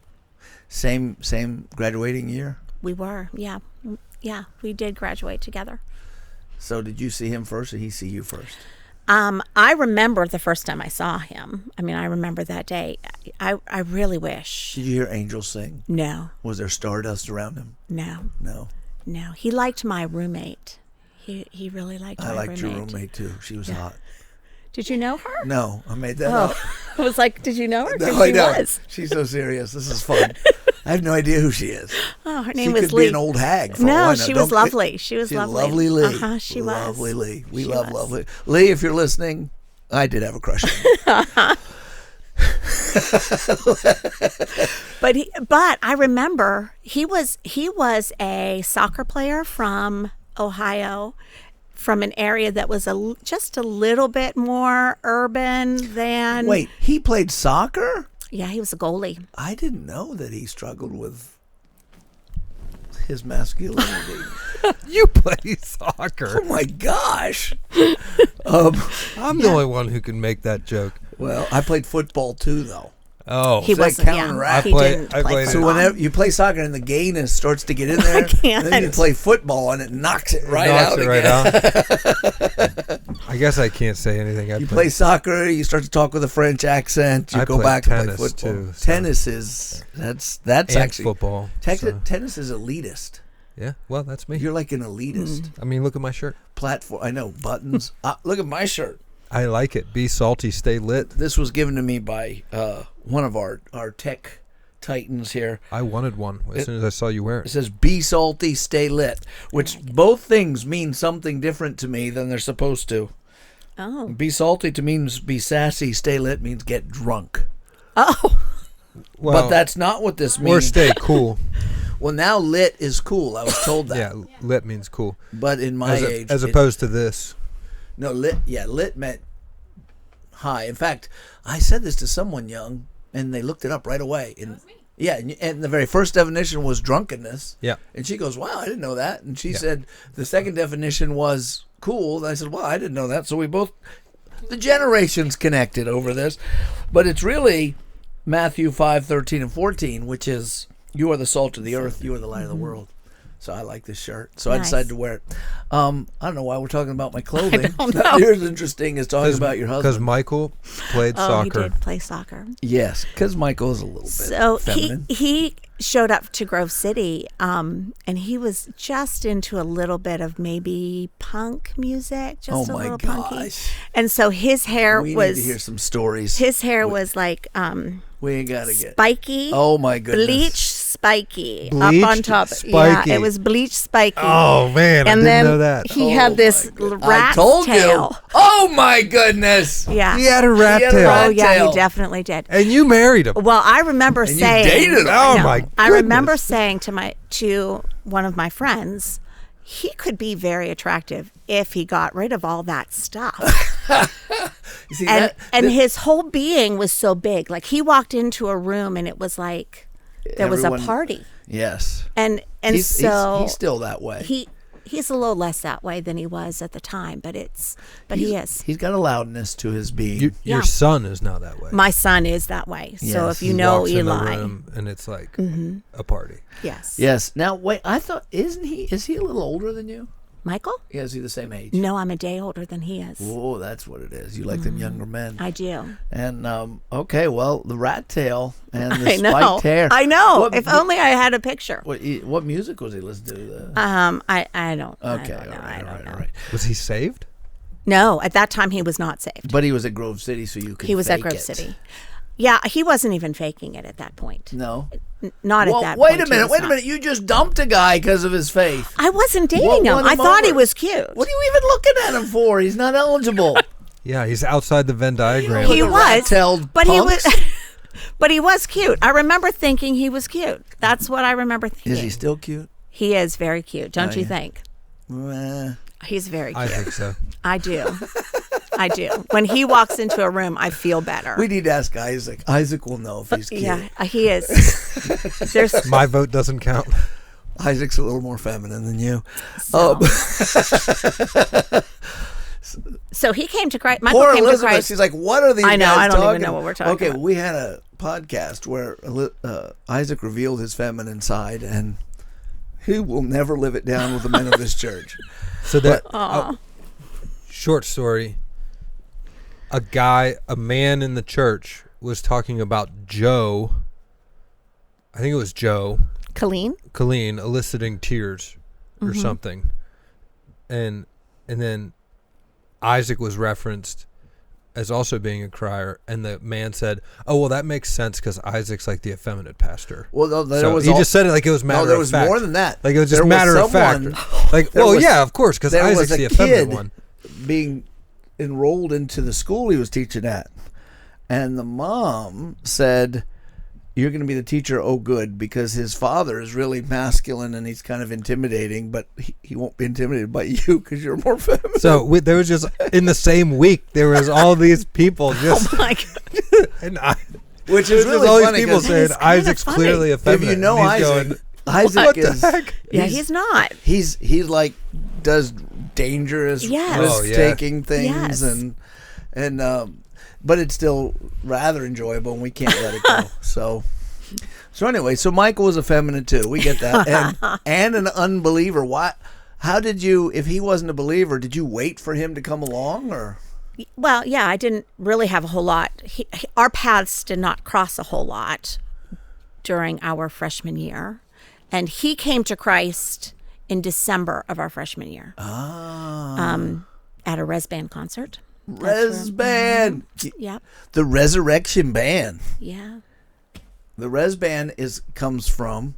Same graduating year? We were. Yeah. Yeah, we did graduate together. So did you see him first or he see you first? I remember the first time I saw him. I mean, I remember that day. I really wish. Did you hear angels sing? No, Was there stardust around him? no, No. no. He liked my roommate. He really liked my I roommate. liked your roommate too. She was hot. Did you know her? No, I made that Oh, up. I was like, did you know her? 'Cause No, I she don't. was. She's so serious. This is fun. I have no idea who she is. Oh, her She name was could Lee. be an old hag. For all I No, know. she was Don't- lovely. She was She's lovely. lovely Lee. She was. Lovely Lee. We She love was. lovely Lee. If you're listening, I did have a crush on you. But I remember he was a soccer player from Ohio, from an area that was just a little bit more urban than. Wait, he played soccer? Yeah, he was a goalie. I didn't know that he struggled with his masculinity. you play soccer. Oh my gosh. I'm the only one who can make that joke. Well, I played football too, though. Oh, He So that wasn't. count Yeah, in rap? he I play- didn't I play played- So football. whenever you play soccer and the gayness starts to get in there, can't. then you play football and it knocks it right knocks out it again. right out. I guess I can't say anything. You play soccer, you start to talk with a French accent, you I go play back and play tennis, football. too, so- Tennis is that's and actually football. so- tennis is elitist. Yeah, well, that's me. You're like an elitist I mean, look at my shirt. platform. I know buttons. Look at my shirt. I like it. Be salty, stay lit. This was given to me by one of our tech titans here. I wanted one as soon as I saw you wear It it. says "Be salty, stay lit," which both things mean something different to me than they're supposed to. Oh. Be salty to means be sassy. Stay lit means get drunk. Oh. Well, But that's not what this or means. stay cool. Well, now lit is cool. I was told that. Yeah, lit means cool. But in my age, As opposed to this. no lit. Yeah, lit meant high. In fact, I said this to someone young, and they looked it up right away. And yeah, and the very first definition was drunkenness. Yeah. And she goes, "Wow, I didn't know that." And she said the second definition was cool. And I said, "Wow, I didn't know that." So we both, the generations connected over this, but it's really Matthew 5:13 and 14, which is, "You are the salt of the earth. You are the light of the world." So I like this shirt. So I Nice. decided to wear it. I don't know why we're talking about my clothing. don't know. Here's interesting is talking about your Because husband. Michael played Oh, soccer. he did play soccer. Yes, because Michael is a little bit So feminine. he showed up to Grove City, and he was just into a little bit of maybe punk music, just Oh a my little punky. gosh. And so his hair We was need to hear some stories. his hair was like We ain't got to get. spiky. Oh my goodness. Bleach spiky up Bleached on top. spiky. Yeah, it was bleach spiky. Oh, man. I and didn't then know that. he Oh had this my goodness. I rat told tail. you. Oh my goodness. Yeah. He had a rat He had a tail. rat Oh yeah, tail. he definitely did. And you married him. Well, I remember And you saying, dated him. Oh, No, my I remember goodness. saying to one of my friends, he could be very attractive if he got rid of all that stuff. You see and that? his whole being was so big. Like he walked into a room and it was like there was a Everyone- party. Yes. And He's so he's still that way. he's a little less that way than he was at the time, but he is. He's got a loudness to his being. Your Yeah. son is now that way. My son is that way. So Yes, if you He know walks in the Eli, room and it's like a party. yes. Yes. Now wait, I thought is he a little older than you? Michael? Yeah, is he the same age? No, I'm a day older than he is. Oh, that's what it is. You like them younger men. I do. And okay, well, the rat tail and the I know. spiked hair. I know. What, If only I had a picture. what music was he listening to? I don't. Okay, I don't know. all I right, don't know. all right. Was he saved? No, at that time he was not saved. But he was at Grove City, so you could. He was at fake Grove it. City. Yeah, he wasn't even faking it at that point. No. Not Well, at that wait point. a minute. Wait a minute. You just dumped a guy because of his faith. I wasn't dating What him. won I him thought he over? was cute. What are you even looking at him for? He's not eligible. Yeah, he's outside the Venn diagram. He The was, rat-tailed but he was, punks? but he was cute. I remember thinking he was cute. That's what I remember thinking. Is he still cute? He is very cute, don't Oh, you yeah. think? Eh. He's very I cute. think so. I do. I do. When he walks into a room, I feel better. We need to ask Isaac. Isaac will know if he's cute. Yeah, he is. There's My vote doesn't count. Isaac's a little more feminine than you. so, so he came to Christ. Michael Poor came Elizabeth. to Christ. She's like, what are these I know, guys I don't even talking know what we're talking Okay, about. we had a podcast where Isaac revealed his feminine side, and he will never live it down with the men of this church. So that Aw. short story. A man in the church was talking about Joe. I think it was Joe Colleen? Colleen eliciting tears or something, and then Isaac was referenced as also being a crier, and the man said, "Oh well, that makes sense because Isaac's like the effeminate pastor." Well, no, there So was he just said it like it was matter no, there of was fact. more than that. Like it was just There matter of someone- fact. Like, there well, was- yeah, of course, because there Isaac's was the a effeminate kid one. being enrolled into the school he was teaching at, and the mom said, "You're going to be the teacher, oh good, because his father is really masculine and he's kind of intimidating, but he won't be intimidated by you because you're more feminine." So there was just in the same week there was all these people just Oh my God. and Which it is was really just all these funny people 'cause saying That is kind of Isaac's funny. clearly if effeminate. you know and he's Isaac, going, Isaac what is the heck? Yeah, he's not. he's like does dangerous Yes. Oh, yeah. risk-taking things Yes. and but it's still rather enjoyable and we can't let it go. So anyway, so Michael was effeminate too. We get that. And an unbeliever. Why? How did you, if he wasn't a believer, did you wait for him to come along or? Well, yeah, I didn't really have a whole lot. Our paths did not cross a whole lot during our freshman year. And he came to Christ in December of our freshman year. At a Res Band concert. Res Band. Yep. The Resurrection Band. Yeah. The Res Band comes from,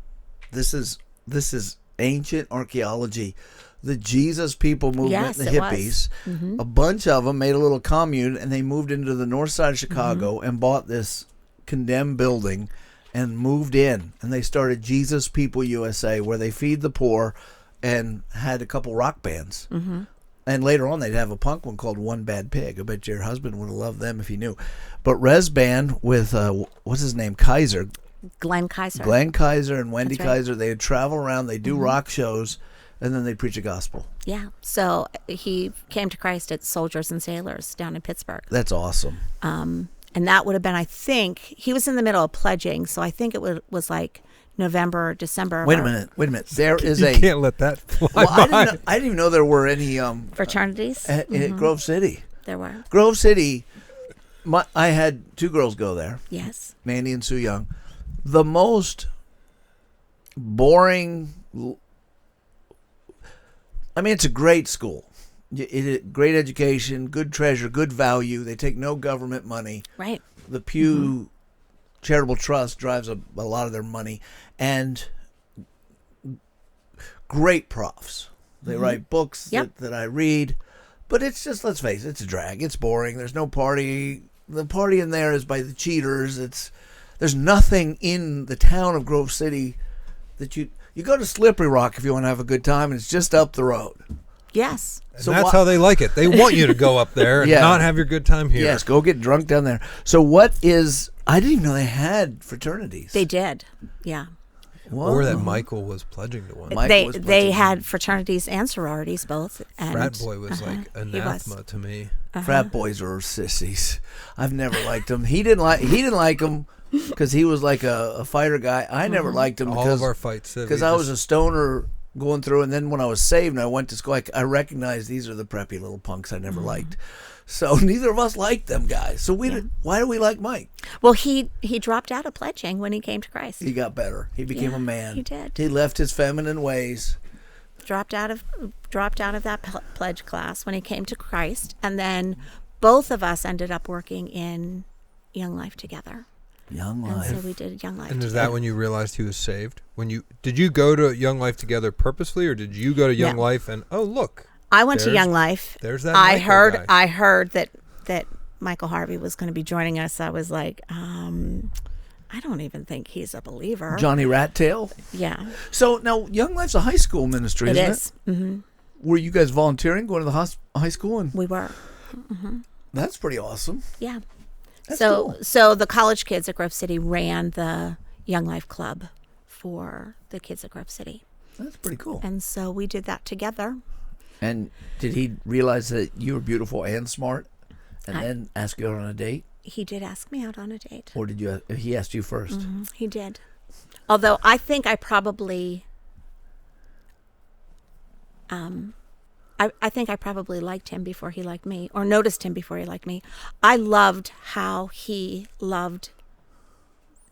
this is ancient archaeology. The Jesus People movement, Yes, the it was. hippies, a bunch of them made a little commune and they moved into the north side of Chicago and bought this condemned building and moved in. And they started Jesus People USA, where they feed the poor and had a couple rock bands. And later on, they'd have a punk one called One Bad Pig. I bet your husband would have loved them if he knew. But Res Band with, what's his name, Kaiser, Glenn Kaiser. Glenn Kaiser and Wendy That's right. Kaiser, they would travel around, they do rock shows, and then they preach a gospel. Yeah. So he came to Christ at Soldiers and Sailors down in Pittsburgh. That's awesome. And that would have been, I think, he was in the middle of pledging. So I think it was like November or December. of Wait a our minute. There is You a. can't let that fly Well, by. I didn't even know there were any Fraternities. at Grove City. There were. Grove City, I had two girls go there, Yes. Mandy and Sue Young. The most boring. I mean, it's a great school. Great education, good treasure, good value. They take no government money. Right. The Pew Charitable Trust drives a lot of their money, and great profs. They write books Yep. that I read, but it's just, let's face it, it's a drag. It's boring. There's no party. The party in there is by the cheaters. There's nothing in the town of Grove City that you go to Slippery Rock if you want to have a good time, and it's just up the road. Yes. And So that's why- how they like it. They want you to go up there and Yeah. not have your good time here. Yes, go get drunk down there. So what is? I didn't even know they had fraternities. They did. Yeah. Or that Whoa. Michael was pledging to one. Michael was They pledging. had fraternities and sororities both. And, Frat boy was like he was. anathema to me. Frat boys are sissies. I've never liked them. He didn't like them because he was like a fighter guy. I never liked him All because of our fights. I was a stoner going through, and then when I was saved and I went to school, I recognized these are the preppy little punks I never liked. So neither of us liked them guys. So why do we like Mike? Well, he dropped out of pledging when he came to Christ. He got better. He became Yeah, a man. he did. He left his feminine ways. dropped out of that pledge class when he came to Christ, and then both of us ended up working in Young Life together. Young And Life. so we did Young Life. And is together. that when you realized he was saved? Did you go to Young Life together purposely, or did you go to Young No. Life and look? I went to There's- Young Life. There's that. I Michael guy. heard that Michael Harvey was going to be joining us. I was like, I don't even think he's a believer. Johnny Rattail. Yeah, So now Young Life's a high school ministry, it isn't is. Mm-hmm. it? Were you guys volunteering, going to the high school? And We were. that's pretty awesome. Yeah. That's so cool. so the college kids at Grove City ran the Young Life Club for the kids at Grove City. That's pretty cool. And so we did that together. And did he realize that you were beautiful and smart, and I- then ask you out on a date, He did ask me out on a date. or did you? He asked you 1st. He did. Although I think I probably I think I probably liked him before he liked me, or noticed him before he liked me. I loved how he loved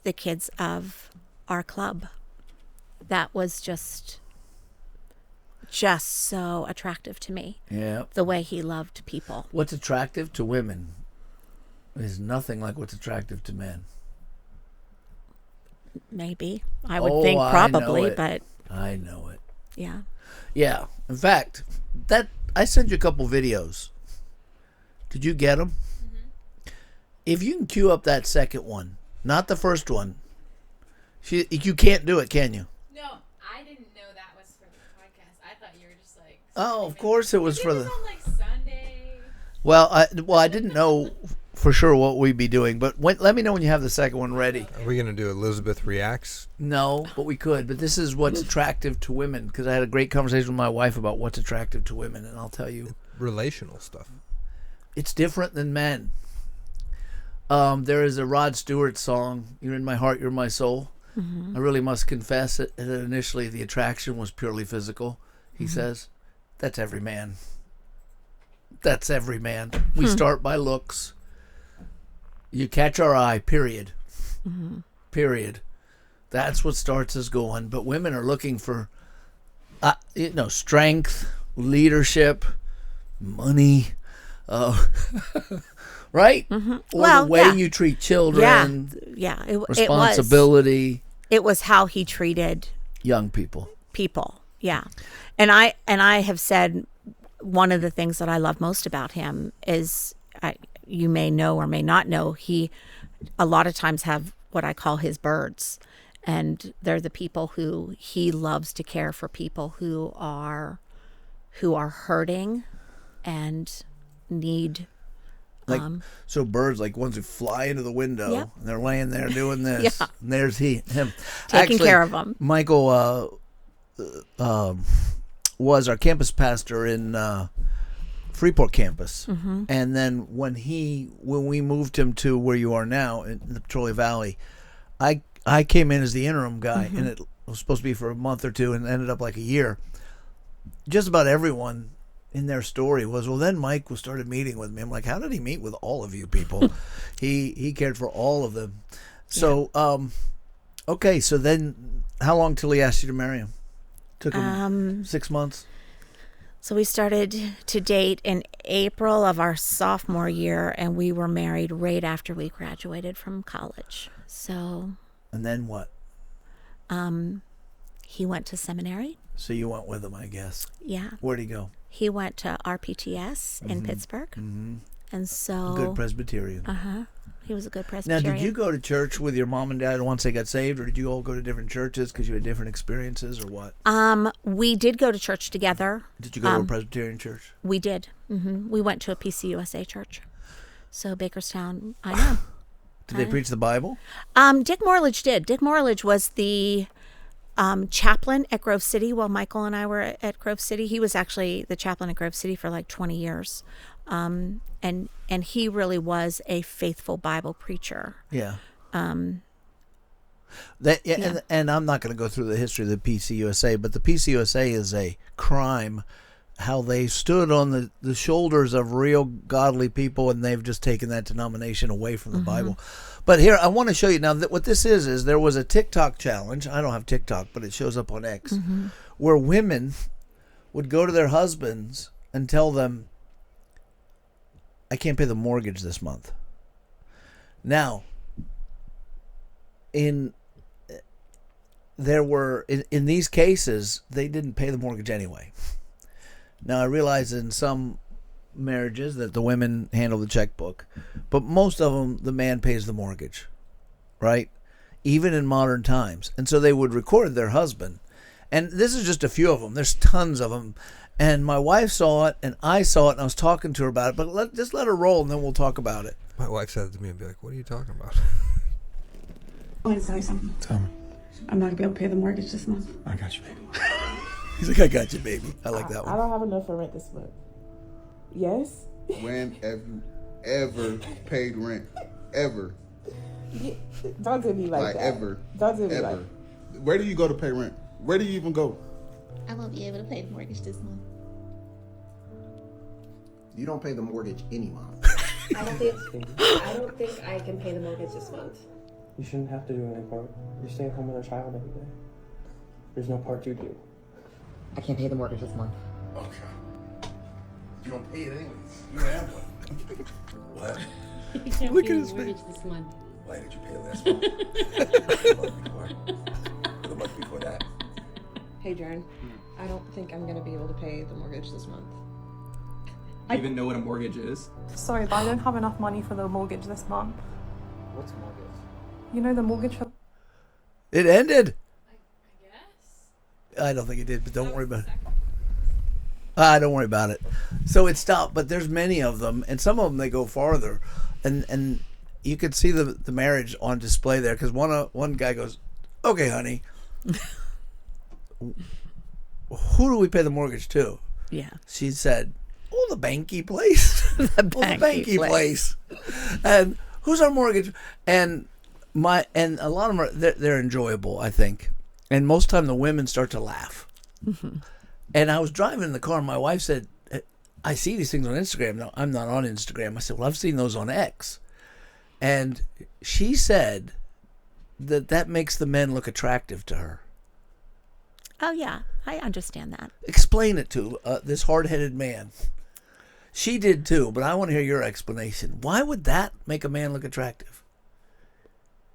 the kids of our club. That was just so attractive to me, Yeah. the way he loved people. What's attractive to women is nothing like what's attractive to men. Maybe. I would Oh, think I know probably, it. but I know it. yeah. Yeah. In fact, that I sent you a couple videos. Did you get them? If you can cue up that second one, not the first one, you can't do it, can you? No, I didn't know that was for the podcast. I thought you were just like. Oh, of course it was You for did the. this on like Sunday. Well, I didn't know for sure what we'd be doing, but let me know when you have the second one ready. Are we gonna do Elizabeth Reacts? No, but we could. But this is what's attractive to women, because I had a great conversation with my wife about what's attractive to women, and I'll tell you, Relational stuff. it's different than men. There is a Rod Stewart song, "You're in my heart, you're my soul." I really must confess that initially the attraction was purely physical. He says, "That's every man. That's every man. We start by looks. You catch our eye, period. Period. That's what starts us going. But women are looking for, strength, leadership, money, right? Or Well, the way yeah. you treat children, Yeah. responsibility, It was how he treated young people. people. Yeah. And I have said one of the things that I love most about him is, you may know or may not know, he a lot of times have what I call his birds, and they're the people who he loves to care for, people who are hurting and need Like so, birds like ones who fly into the window, Yep. and they're laying there doing this. Yeah. And there's him taking Actually, care of them. Michael was our campus pastor in Freeport campus, and then when we moved him to where you are now in the Petrolia Valley, I came in as the interim guy, and it was supposed to be for a month or two, and ended up like a year. Just about everyone in their story was, well, then Mike started meeting with me. I'm like, how did he meet with all of you people? he cared for all of them. So okay, so then how long till he asked you to marry him? Took him 6 months. So we started to date in April of our sophomore year, and we were married right after we graduated from college. So And then what? he went to seminary. So you went with him, I guess. Yeah. Where'd he go? He went to RPTS in Pittsburgh. And so Good Presbyterian. he was a good Now, Presbyterian. did you go to church with your mom and dad once they got saved, or did you all go to different churches because you had different experiences, or what? We did go to church together. Did you go to a Presbyterian church? We did. We went to a PCUSA church. So Bakerstown, I know. Did they preach the Bible? Dick Morledge did. Dick Morledge was the chaplain at Grove City while Michael and I were at Grove City. He was actually the chaplain at Grove City for like 20 years. And he really was a faithful Bible preacher. Yeah. Yeah. And I'm not going to go through the history of the PCUSA, but the PCUSA is a crime. How they stood on the shoulders of real godly people, and they've just taken that denomination away from the Bible. But here, I want to show you now that what this is there was a TikTok challenge. I don't have TikTok, but it shows up on X, where women would go to their husbands and tell them, I can't pay the mortgage this month. Now, in these cases, they didn't pay the mortgage anyway. Now, I realize in some marriages that the women handle the checkbook, but most of them, the man pays the mortgage, right? Even in modern times. And so they would record their husband. And this is just a few of them. There's tons of them. And my wife saw it, and I saw it, and I was talking to her about it. But just let her roll, and then we'll talk about it. My wife said it to me and be like, what are you talking about? I want to tell you something. Tell me. I'm not going to be able to pay the mortgage this month. I got you, baby. He's like, I got you, baby. I like that I one. don't have enough for rent this month. Yes? When have you ever paid rent? Ever. Yeah, don't do me like that. Ever. Don't do me Ever. like Where do you go to pay rent? Where do you even go? I won't be able to pay the mortgage this month. You don't pay the mortgage any month. I don't think I can pay the mortgage this month. You shouldn't have to do any part. You're staying home with our child every day. There's no part to do. I can't pay the mortgage this month. Okay. You don't pay it anyways. You have one. What? You can't Look pay at the his mortgage this month. Why did you pay last month? The month before? Or the month before that? Hey, Jaren, I don't think I'm going to be able to pay the mortgage this month. I even know what a mortgage is. Sorry, but I don't have enough money for the mortgage this month. What's a mortgage? You know the mortgage for... It ended. I guess. I don't think it did, but don't worry about it. Don't worry about it. So it stopped, but there's many of them, and some of them they go farther, and you could see the marriage on display there because one guy goes, "Okay, honey, who do we pay the mortgage to?" Yeah. She said, "Oh, the banky place, The banky place, and who's our mortgage?" And a lot of them they're enjoyable, I think, and most of the time the women start to laugh. Mm-hmm. And I was driving in the car, and my wife said, I see these things on Instagram. No, I'm not on Instagram. I said, well, I've seen those on X. And she said that makes the men look attractive to her. Oh, yeah. I understand that. Explain it to this hard-headed man. She did too, but I want to hear your explanation. Why would that make a man look attractive?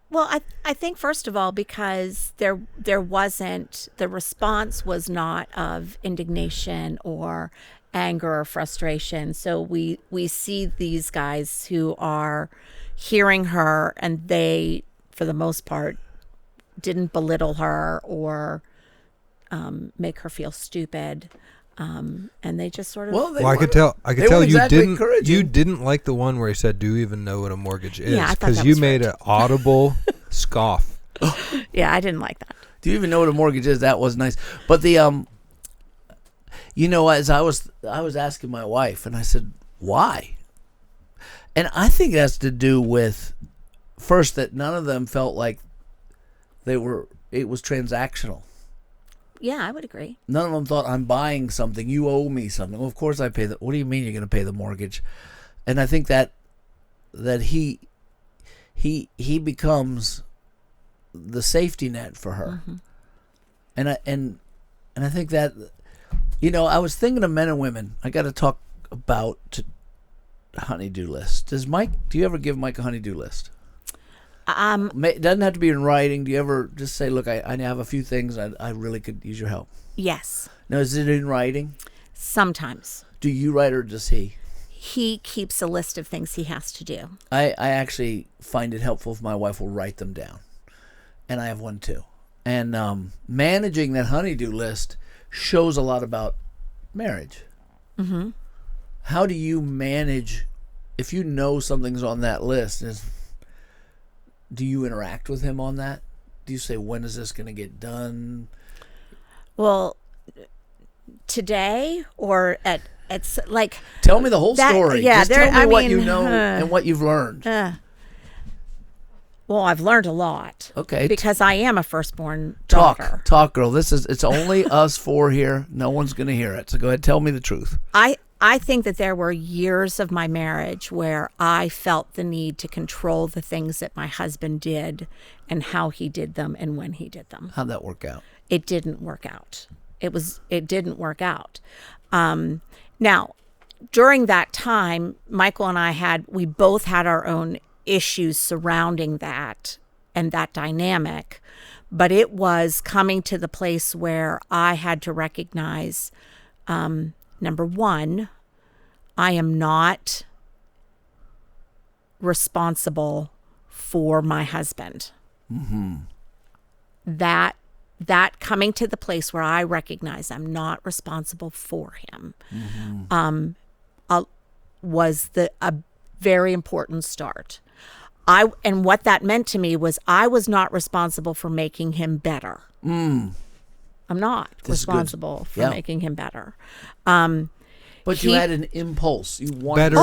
Well, I think, first of all, because there wasn't, the response was not of indignation or anger or frustration. So we see these guys who are hearing her, and they, for the most part, didn't belittle her or make her feel stupid. And they just sort of... Well, I could tell you didn't like the one where he said, "Do you even know what a mortgage is?" Yeah, I thought that because you was made an audible scoff. Yeah, I didn't like that. Do you even know what a mortgage is? That was nice. But the as I was asking my wife, and I said, "Why?" And I think it has to do with, first, that none of them felt like it was transactional. Yeah, I would agree. None of them thought, I'm buying something, you owe me something. Well, of course I pay the... What do you mean you're going to pay the mortgage? And I think that he becomes the safety net for her. Mm-hmm. And I think that, I was thinking of men and women. I got to talk about honey-do list. Do you ever give Mike a honey-do list? It doesn't have to be in writing. Do you ever just say, look, I have a few things I really could use your help? Yes. Now, is it in writing? Sometimes. Do you write or does he? He keeps a list of things he has to do. I actually find it helpful if my wife will write them down. And I have one too. And managing that honey-do list shows a lot about marriage. Mm-hmm. How do you manage, if you know something's on that list, do you interact with him on that? Do you say, when is this going to get done? Well, today or it's like... Tell me the whole story. Yeah, just tell me what you know and what you've learned. Well, I've learned a lot. Okay. Because I am a firstborn daughter. Talk, girl. It's only us four here. No one's going to hear it. So go ahead, tell me the truth. I think that there were years of my marriage where I felt the need to control the things that my husband did and how he did them and when he did them. How'd that work out? It didn't work out. it didn't work out. Now, during that time, Michael and we both had our own issues surrounding that and that dynamic, but it was coming to the place where I had to recognize, number one, I am not responsible for my husband. Mm-hmm. That coming to the place where I recognize I'm not responsible for him, was a very important start. And what that meant to me was I was not responsible for making him better. I'm not responsible for making him better. But you had an impulse. You wanted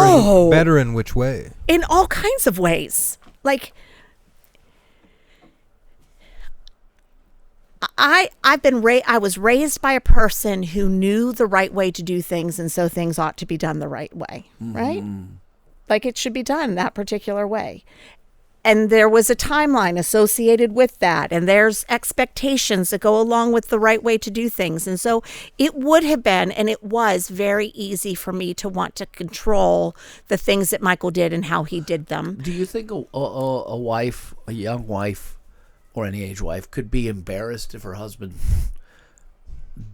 better in which way? In all kinds of ways. Like, I was raised by a person who knew the right way to do things, and so things ought to be done the right way, right? Like, it should be done that particular way. And there was a timeline associated with that, and there's expectations that go along with the right way to do things. And so it would have been, and it was very easy for me to want to control the things that Michael did and how he did them. Do you think a wife, a young wife, or any age wife could be embarrassed if her husband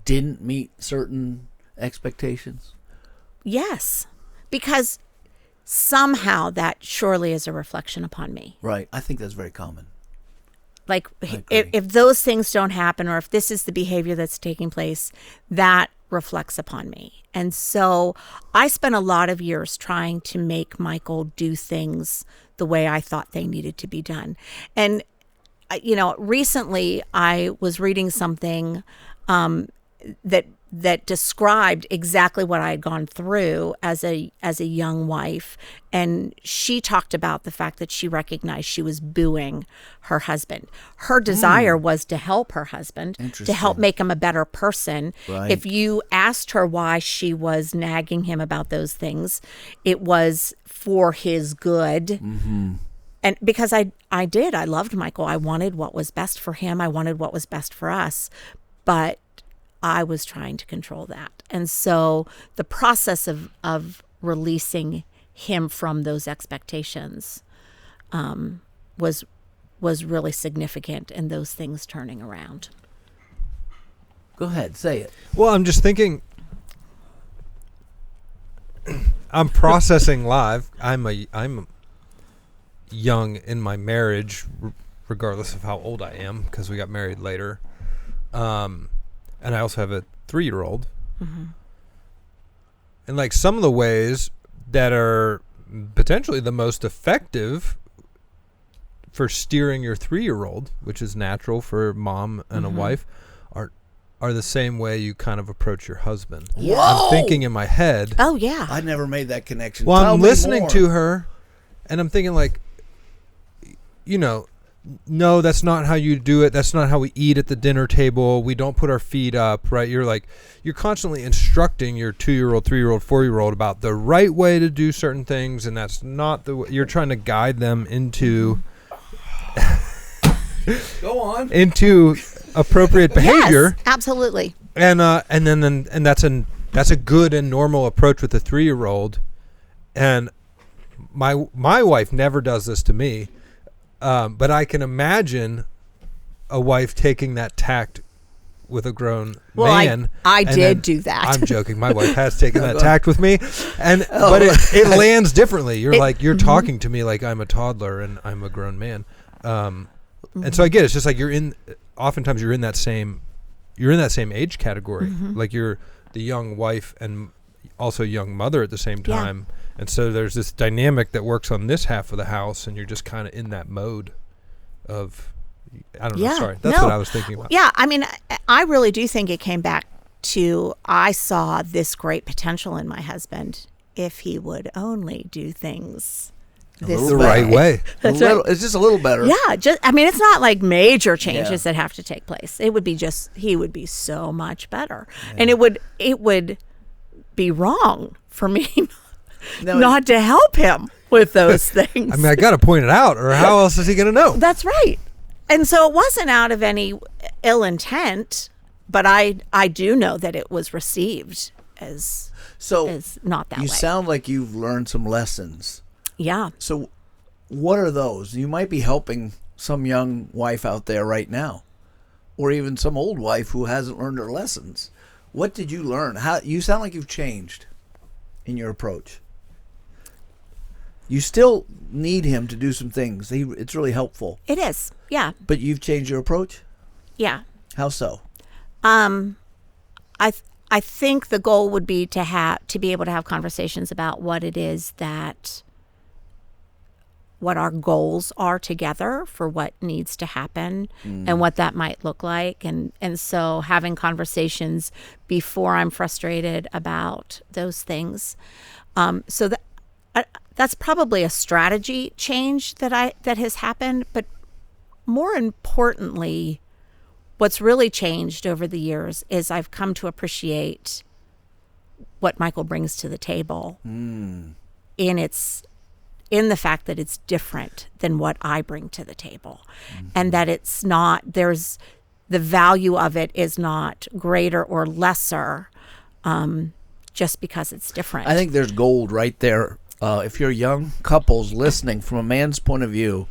didn't meet certain expectations? Yes, because somehow that surely is a reflection upon me. Right. I think that's very common. Like, if those things don't happen, or if this is the behavior that's taking place, that reflects upon me. And so I spent a lot of years trying to make Michael do things the way I thought they needed to be done. And, recently I was reading something that described exactly what I had gone through as a young wife. And she talked about the fact that she recognized she was booing her husband. Her desire was to help her husband, to help make him a better person. Right. If you asked her why she was nagging him about those things, it was for his good. Mm-hmm. And because I loved Michael. I wanted what was best for him. I wanted what was best for us. But I was trying to control that. And so the process of releasing him from those expectations was really significant in those things turning around. Go ahead, say it. Well, I'm just thinking, I'm processing live. I'm young in my marriage, regardless of how old I am, because we got married later. And I also have a 3-year-old. Mm-hmm. And like some of the ways that are potentially the most effective for steering your 3-year-old, which is natural for mom and a wife, are the same way you kind of approach your husband. Whoa! I'm thinking in my head. Oh, yeah. I never made that connection. Well, Tell I'm me listening more. to her, and I'm thinking like, no, that's not how you do it. That's not how we eat at the dinner table. We don't put our feet up, right? You're constantly instructing your 2-year-old, 3-year-old, 4-year-old about the right way to do certain things, and that's not the way. You're trying to guide them into Go on. into appropriate behavior. Yes, absolutely. And that's a good and normal approach with a 3-year-old. And my wife never does this to me. But I can imagine a wife taking that tact with a grown man. I did do that. I'm joking. My wife has taken that tact with me, but it lands differently. You're talking to me like I'm a toddler and I'm a grown man. And so I get it. It's just like oftentimes you're in that same age category. Like you're the young wife and also young mother at the same time. Yeah. And so there's this dynamic that works on this half of the house, and you're just kind of in that mode of, I don't know, sorry. That's what I was thinking about. Yeah, I mean, I really do think it came back to, I saw this great potential in my husband if he would only do things the right way. That's right. It's just a little better. Yeah, it's not like major changes that have to take place. It would be he would be so much better. Yeah. And it would be wrong for me not to help him with those things. I mean, I got to point it out, or how else is he going to know? That's right. And so it wasn't out of any ill intent. but I do know that it was received as not that way. You sound like you've learned some lessons. Yeah. So what are those? You might be helping some young wife out there right now, or even some old wife who hasn't learned her lessons. What did you learn? How you sound like you've changed in your approach. You still need him to do some things. It's really helpful. It is. Yeah. But you've changed your approach? Yeah. How so? I think the goal would be to be able to have conversations about what it is what our goals are together for what needs to happen and what that might look like. And so having conversations before I'm frustrated about those things. So that's probably a strategy change that has happened. But more importantly, what's really changed over the years is I've come to appreciate what Michael brings to the table in the fact that it's different than what I bring to the table. And that it's not, the value of it is not greater or lesser just because it's different. I think there's gold right there. If you're young couples listening, from a man's point of view,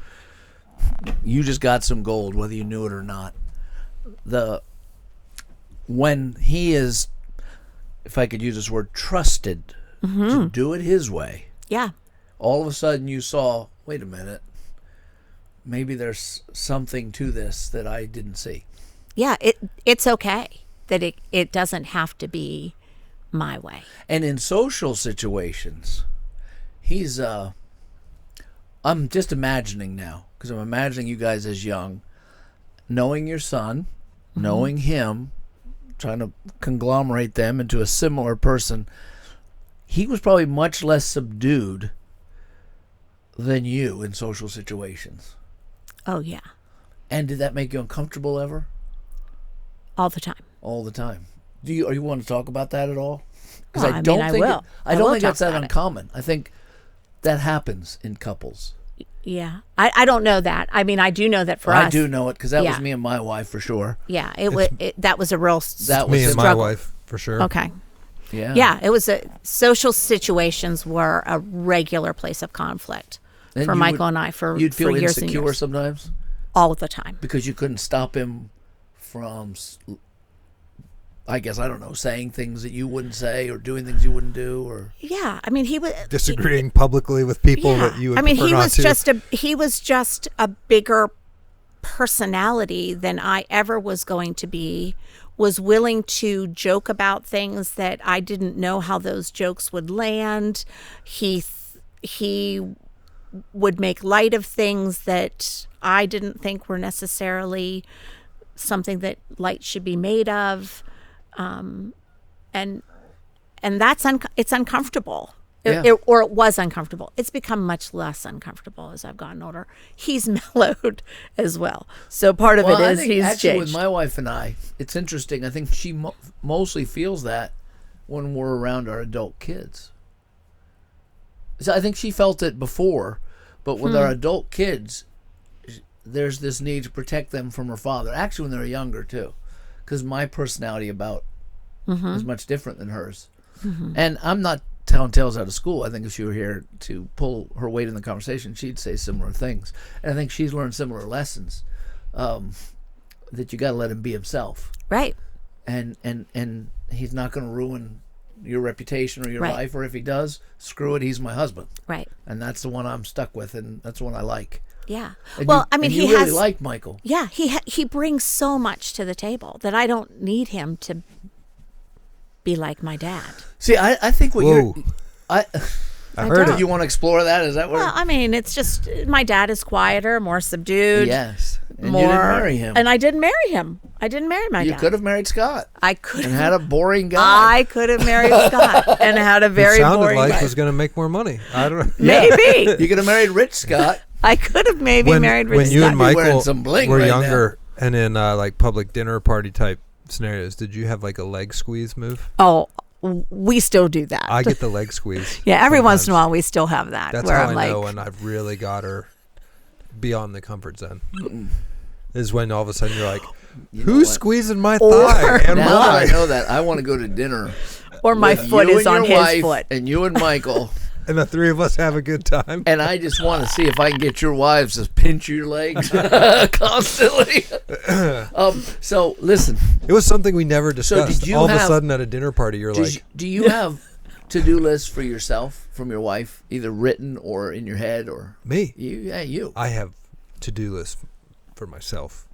you just got some gold, whether you knew it or not. When he is, if I could use this word, trusted to do it his way. Yeah. All of a sudden you saw, wait a minute, maybe there's something to this that I didn't see. Yeah, it's okay that it doesn't have to be my way. And in social situations, he's, I'm just imagining now, because I'm imagining you guys as young, knowing your son, knowing him, trying to conglomerate them into a similar person. He was probably much less subdued than you in social situations. Oh, yeah. And did that make you uncomfortable ever? All the time. All the time. Do you want to talk about that at all? Because Well, I don't think will. I don't think talk that's that about it. uncommon. I think that happens in couples. Yeah. I don't know that. I mean, I do know that for us. I do know it because that was Yeah. me and my wife for sure. Yeah. That was a real That was Me and my struggle. wife, for sure. Okay. Yeah. Yeah. It was social situations were a regular place of conflict Then for you Michael would- and I for You'd feel years and insecure years. sometimes All the time. because you couldn't stop him from, I guess, I don't know, saying things that you wouldn't say or doing things you wouldn't do, or Yeah. I mean, he was Disagreeing publicly with people that you would prefer he not was to. he was just a bigger personality than I ever was going to be. Was willing to joke about things that I didn't know how those jokes would land. He would make light of things that I didn't think were necessarily something that light should be made of. And that's it's uncomfortable. Yeah. It was uncomfortable. It's become much less uncomfortable as I've gotten older. He's mellowed as well. So part of well, it I is think he's actually changed. with my wife and I, it's interesting. I think she mostly feels that when we're around our adult kids. So I think she felt it before, but with our adult kids, there's this need to protect them from her father. Actually, when they're younger too, because my personality is much different than hers. And I'm not telling tales out of school. I think if she were here to pull her weight in the conversation, she'd say similar things. And I think she's learned similar lessons, that you got to let him be himself. Right. And he's not going to ruin your reputation or your life, or if he does, screw it, he's my husband. Right. And that's the one I'm stuck with, and that's the one I like. Yeah. And Well, I mean, you he really has like Michael. Yeah, he brings so much to the table that I don't need him to be like my dad. See, I think what Whoa. I heard do it. you want to explore that? Is that what? Well, I mean, it's just my dad is quieter, more subdued. Yes. And more. you didn't marry him. And I didn't marry him. I didn't marry my You dad. could have married Scott. I could and had a boring guy. I could have married Scott and had a very it sounded boring like life. was going to make more money. I don't know. Maybe. You could have married Rich Scott. I could have maybe married Rich when you Scott. and You're wearing Michael some bling were right younger and in like public dinner party type scenarios, did you have like a leg squeeze move? Oh, we still do that. I get the leg squeeze. Yeah, every once in a sometimes. while we still have that. That's where how I'm I like, know when I've really got her beyond the comfort zone. Is when all of a sudden you're like, Who's squeezing my thigh? And now that I why? know that, I want to go to dinner. Or my with foot you is and on your his wife foot. And you and Michael. And the three of us have a good time. And I just want to see if I can get your wives to pinch your legs constantly. So listen, it was something we never discussed. did you All of a have- sudden at a dinner party, you're like, do you have to-do lists for yourself from your wife, either written or in your head, or me? You. I have to-do lists for myself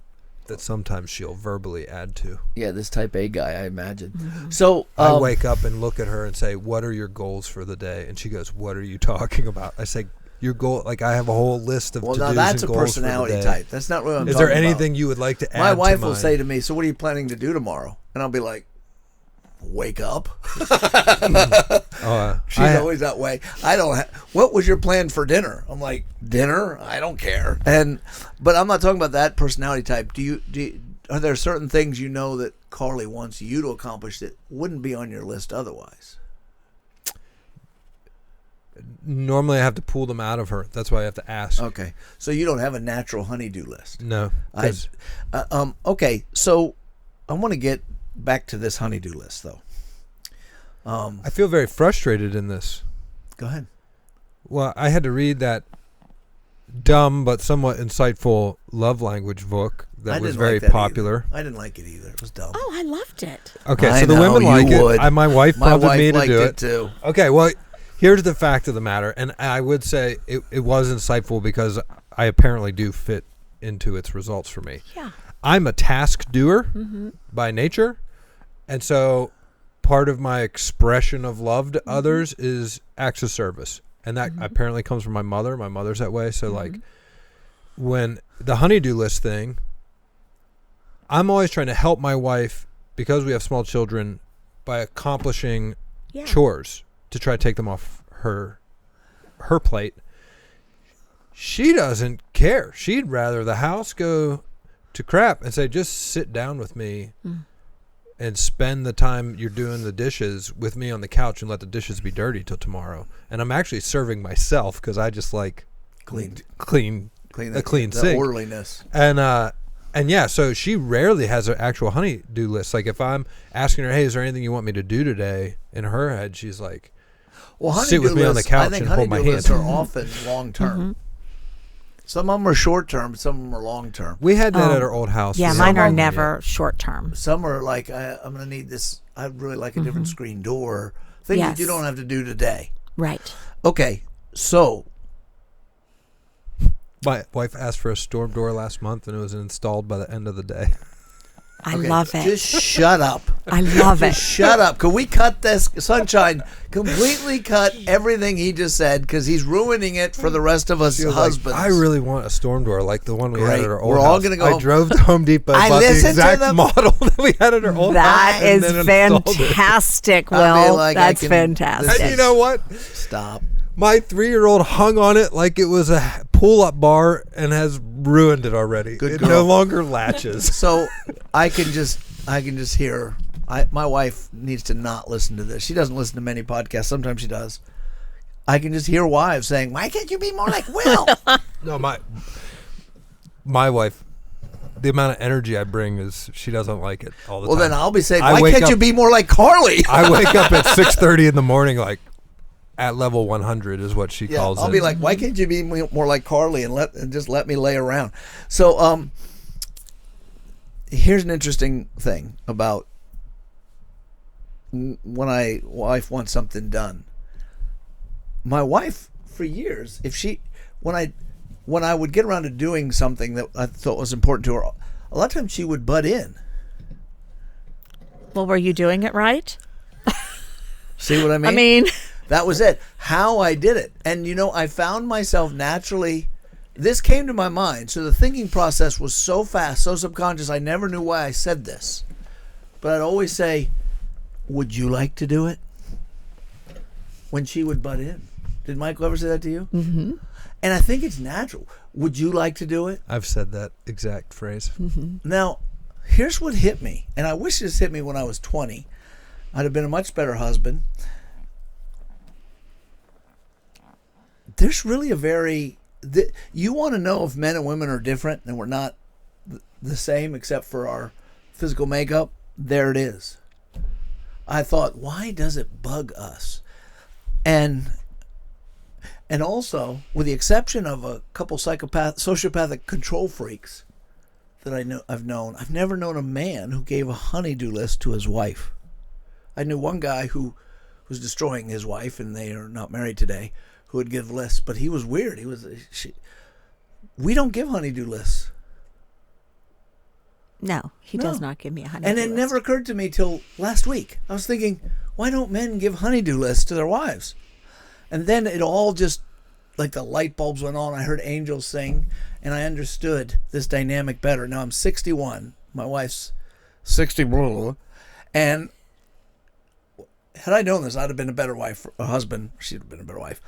that sometimes she'll verbally add to. Yeah, this type A guy, I imagine. Mm-hmm. So I wake up and look at her and say, "What are your goals for the day?" And she goes, "What are you talking about?" I say, "Your goal." Like I have a whole list of well, to-dos now that's a and goals personality for the day. type. That's not what I'm Is talking there about. anything you would like to add? My wife to will mine? say to me, "So what are you planning to do tomorrow?" And I'll be like, "Wake up." She's always that way. What was your plan for dinner? I'm like, dinner? I don't care. But I'm not talking about that personality type. Are there certain things you know that Carly wants you to accomplish that wouldn't be on your list otherwise? Normally I have to pull them out of her. That's why I have to ask. Okay. So you don't have a natural honey-do list? No. Okay. So I want to get back to this honey-do list, though. I feel very frustrated in this. Go ahead. Well, I had to read that dumb but somewhat insightful love language book that was very popular. I didn't like it either. It was dumb. Oh, I loved it. Okay, so the women like it. My wife prompted me to do it too. Okay, well, here's the fact of the matter, and I would say it was insightful because I apparently do fit into its results for me. Yeah. I'm a task doer by nature, and so part of my expression of love to others is acts of service. And that apparently comes from my mother. My mother's that way. So, like, when the honey-do list thing, I'm always trying to help my wife, because we have small children, by accomplishing chores to try to take them off her plate. She doesn't care. She'd rather the house go to crap and say, just sit down with me and spend the time you're doing the dishes with me on the couch and let the dishes be dirty till tomorrow. And I'm actually serving myself because I just like clean sink, orderliness. And yeah, so she rarely has an actual honey-do list. Like if I'm asking her, "Hey, is there anything you want me to do today?" In her head, she's like, "Well, sit with me on the couch and hold my hand." Lists are often long term. Some of them are short term, some of them are long term. We had that at our old house. Yeah, mine are never short term. Some are like, I'm going to need this. I'd really like a different screen door. Things that you don't have to do today. Right. Okay, so. My wife asked for a storm door last month, and it was installed by the end of the day. I love it. Just shut up. I love it. Shut up. Can we cut this? Sunshine, completely cut everything he just said because he's ruining it for the rest of us husbands. Like, I really want a storm door like the one we had at our old We're house. all going to go. I drove to Home Depot, bought the exact model that we had at our old house. That is and then installed fantastic, Will. like, that's fantastic. And you know what? Stop. My 3-year-old hung on it like it was a pull-up bar and has ruined it already. Good it girl. no longer latches. So I can just hear. My wife needs to not listen to this. She doesn't listen to many podcasts. Sometimes she does. I can just hear wives saying, "Why can't you be more like Will?" No, my wife, the amount of energy I bring is she doesn't like it all the time. Well, then I'll be saying, "Why can't you be more like Carly?" I wake up at 6:30 in the morning like. At level 100 is what she calls it. I'll be like, "Why can't you be more like Carly and just let me lay around?" So, here's an interesting thing about when my wife wants something done. My wife, for years, when I would get around to doing something that I thought was important to her, a lot of times she would butt in. Well, were you doing it right? See what I mean? I mean. That was it. How I did it. And, I found myself naturally, this came to my mind. So the thinking process was so fast, so subconscious, I never knew why I said this. But I'd always say, "Would you like to do it?" When she would butt in. Did Michael ever say that to you? Mm-hmm. And I think it's natural. Would you like to do it? I've said that exact phrase. Mm-hmm. Now, here's what hit me. And I wish this hit me when I was 20. I'd have been a much better husband. There's really you want to know if men and women are different, and we're not the same except for our physical makeup, there it is. I thought, why does it bug us? And also, with the exception of a couple sociopathic control freaks that I've known, I've never known a man who gave a honey-do list to his wife. I knew one guy who was destroying his wife, and they are not married today, who would give lists, but he was weird. We don't give honey-do lists. No, he does not give me a honey-do list. And it never occurred to me till last week. I was thinking, why don't men give honey-do lists to their wives? And then it all just, like the light bulbs went on. I heard angels sing, and I understood this dynamic better. Now I'm 61. My wife's 60. And had I known this, I'd have been a better wife, a husband. She'd have been a better wife.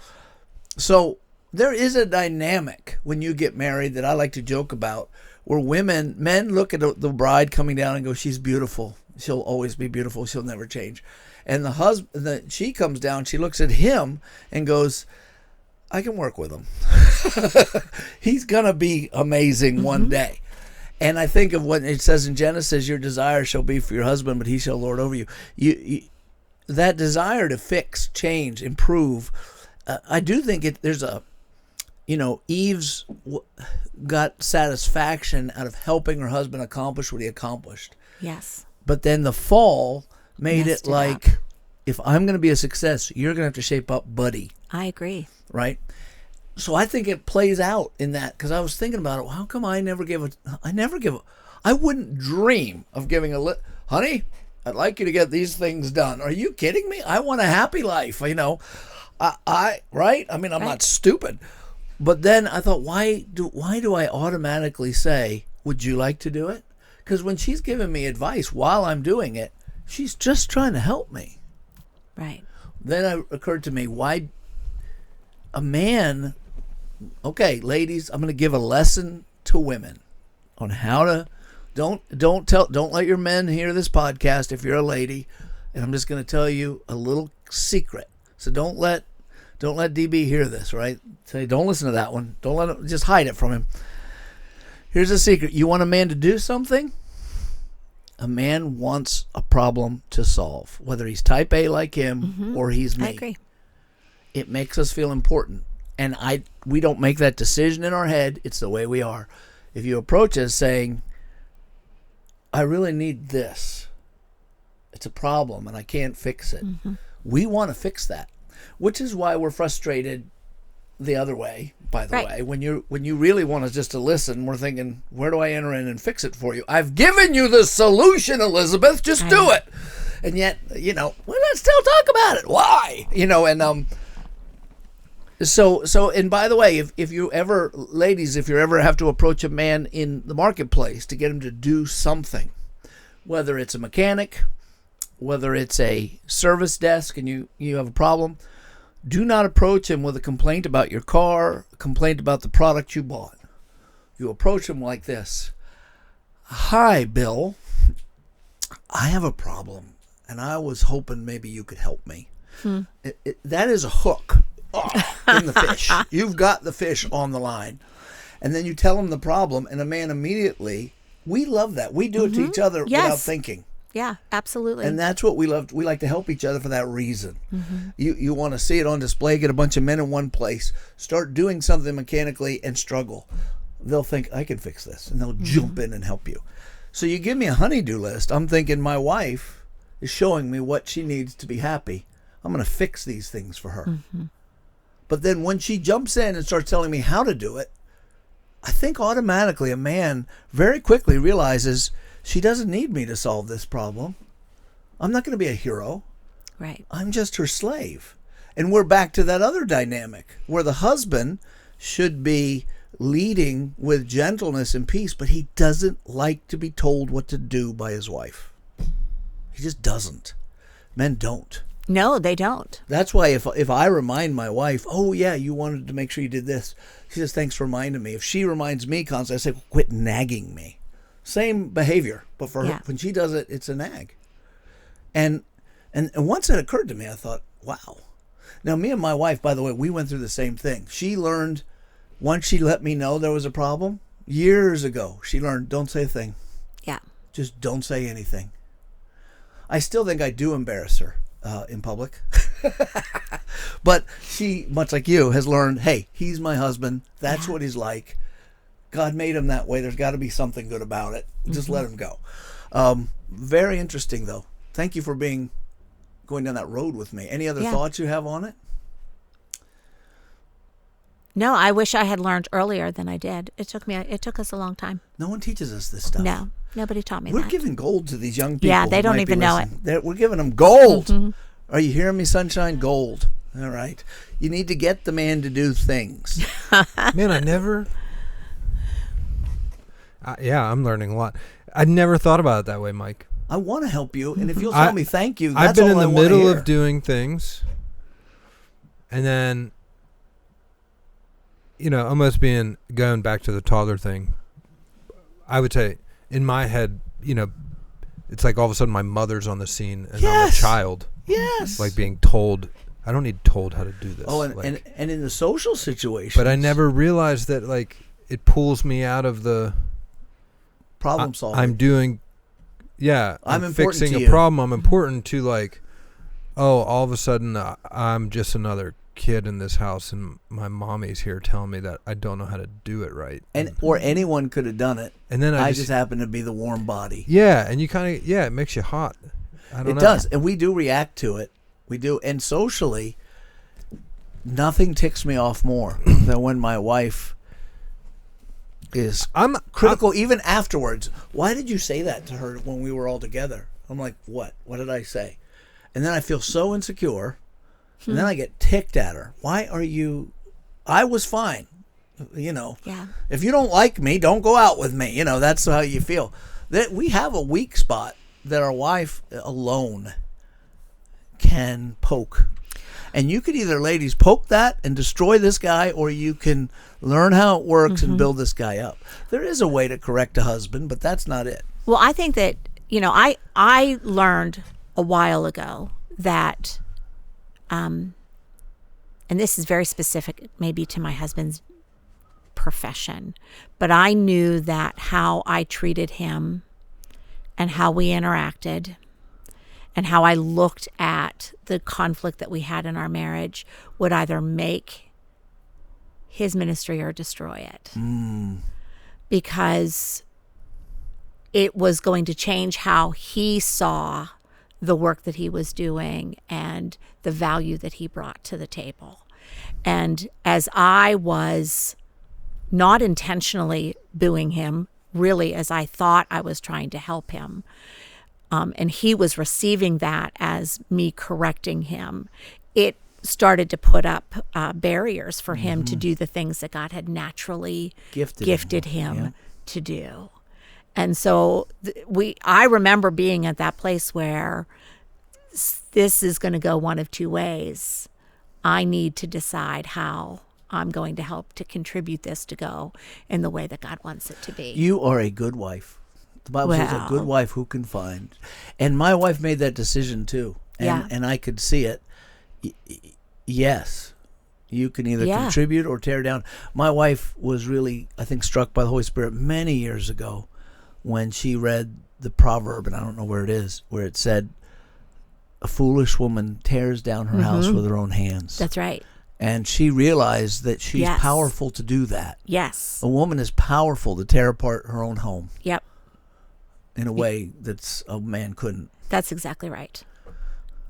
So there is a dynamic when you get married that I like to joke about, where men look at the bride coming down and go, she's beautiful. She'll always be beautiful. She'll never change. And the husband, she comes down, she looks at him and goes, I can work with him. He's going to be amazing one day. And I think of what it says in Genesis, your desire shall be for your husband, but he shall lord over you. That desire to fix, change, improve. I do think there's a, Eve's got satisfaction out of helping her husband accomplish what he accomplished. Yes. But then the fall made it like, if I'm going to be a success, you're going to have to shape up, buddy. I agree. Right? So I think it plays out in that, because I was thinking about it. Well, how come I wouldn't dream of giving honey, I'd like you to get these things done. Are you kidding me? I want a happy life, right? I mean, I'm not stupid. But then I thought, why do I automatically say, would you like to do it? Because when she's giving me advice while I'm doing it, she's just trying to help me. Right. Then it occurred to me, why a man, okay, ladies, I'm going to give a lesson to women on how to, don't let your men hear this podcast if you're a lady, and I'm just going to tell you a little secret. So don't let DB hear this, right? Say, don't listen to that one. Don't let him, just hide it from him. Here's a secret. You want a man to do something? A man wants a problem to solve, whether he's type A like him or he's me. I agree. It makes us feel important. And we don't make that decision in our head. It's the way we are. If you approach us saying, I really need this. It's a problem and I can't fix it. We want to fix that, which is why we're frustrated the other way, by the way. When you really want us just to listen, we're thinking, where do I enter in and fix it for you? I've given you the solution, Elizabeth. Just do it. And yet, let's still talk about it. Why? So, and by the way, if you ever, ladies, if you ever have to approach a man in the marketplace to get him to do something, whether it's a mechanic, whether it's a service desk and you have a problem, do not approach him with a complaint about your car, a complaint about the product you bought. You approach him like this. Hi, Bill. I have a problem, and I was hoping maybe you could help me. That is a hook in the fish. You've got the fish on the line. And then you tell him the problem, and a man immediately, we love that. We do it to each other without thinking. Yeah, absolutely. And that's what we love. We like to help each other for that reason. You want to see it on display, get a bunch of men in one place, start doing something mechanically and struggle. They'll think, I can fix this. And they'll jump in and help you. So you give me a honey-do list. I'm thinking my wife is showing me what she needs to be happy. I'm going to fix these things for her. But then when she jumps in and starts telling me how to do it, I think automatically a man very quickly realizes she doesn't need me to solve this problem. I'm not going to be a hero. Right. I'm just her slave. And we're back to that other dynamic where the husband should be leading with gentleness and peace, but he doesn't like to be told what to do by his wife. He just doesn't. Men don't. No, they don't. That's why if I remind my wife, oh yeah, you wanted to make sure you did this, she says, thanks for reminding me. If she reminds me constantly, I say, quit nagging me. Same behavior, but for her, when she does it, it's a nag. And once it occurred to me, I thought, wow. Now, me and my wife, by the way, we went through the same thing. She learned, once she let me know there was a problem, Years ago, she learned, don't say a thing. Yeah. Just don't say anything. I still think I do embarrass her in public. But she, much like you, has learned, hey, he's my husband. That's what he's like. God made him that way. There's got to be something good about it. Just let him go. Very interesting, though. Thank you for going down that road with me. Any other thoughts you have on it? No, I wish I had learned earlier than I did. It took us a long time. No one teaches us this stuff. No, nobody taught me We're that. giving gold to these young people. Yeah, they who don't might even be know listening. We're giving them gold. Mhm. Are you hearing me, sunshine? Gold. All right. You need to get the man to do things. Man, I never... yeah, I'm learning a lot. I never thought about it that way, Mike. I want to help you, and if you'll tell me thank you, I've that's been all in I the want to middle hear. of doing things, and then, almost going back to the toddler thing, I would say, in my head, it's like all of a sudden my mother's on the scene, and I'm a child. Yes. Like being told, I don't need told how to do this. Oh, and in the social situation. But I never realized that, it pulls me out of the... problem solving. I'm doing... Yeah, I'm I'm important fixing to a you. problem. I'm important to all of a sudden I'm just another kid in this house, and my mommy's here telling me that I don't know how to do it right. Or anyone could have done it. And then I just happen to be the warm body. Yeah, and you kind of it makes you hot. I don't know. It does, and we do react to it. We do, and socially, nothing ticks me off more than when my wife is critical even afterwards. Why did you say that to her when we were all together? I'm like, what did I say? And then I feel so insecure, and then I get ticked at her. Why are you... I was fine, if you don't like me, don't go out with me. That's how you feel. That we have a weak spot that our wife alone can poke. And you could either, ladies, poke that and destroy this guy, or you can learn how it works and build this guy up. There is a way to correct a husband, but that's not it. Well, I think that, I learned a while ago that, and this is very specific maybe to my husband's profession, but I knew that how I treated him and how we interacted and how I looked at the conflict that we had in our marriage would either make his ministry or destroy it. Because it was going to change how he saw the work that he was doing and the value that he brought to the table. And as I was not intentionally booing him, really as I thought I was trying to help him, and he was receiving that as me correcting him, it started to put up barriers for him to do the things that God had naturally gifted him to do. And so I remember being at that place where this is going to go one of two ways. I need to decide how I'm going to help to contribute this to go in the way that God wants it to be. You are a good wife. The Bible says a good wife who can find. And my wife made that decision too. And I could see it. Yes. You can either contribute or tear down. My wife was really, I think, struck by the Holy Spirit many years ago when she read the proverb, and I don't know where it is, where it said, a foolish woman tears down her house with her own hands. That's right. And she realized that she's powerful to do that. Yes. A woman is powerful to tear apart her own home. Yep. In a way that's a man couldn't. That's exactly right.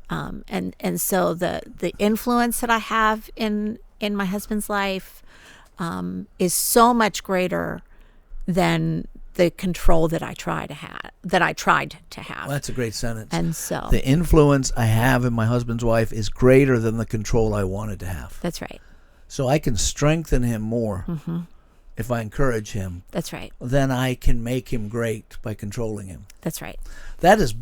And so the influence that I have in my husband's life is so much greater than the control that I tried to have. Well, that's a great sentence. And so the influence I have in my husband's wife is greater than the control I wanted to have. That's right. So I can strengthen him more if I encourage him. That's right. Then I can make him great by controlling him. That's right. That's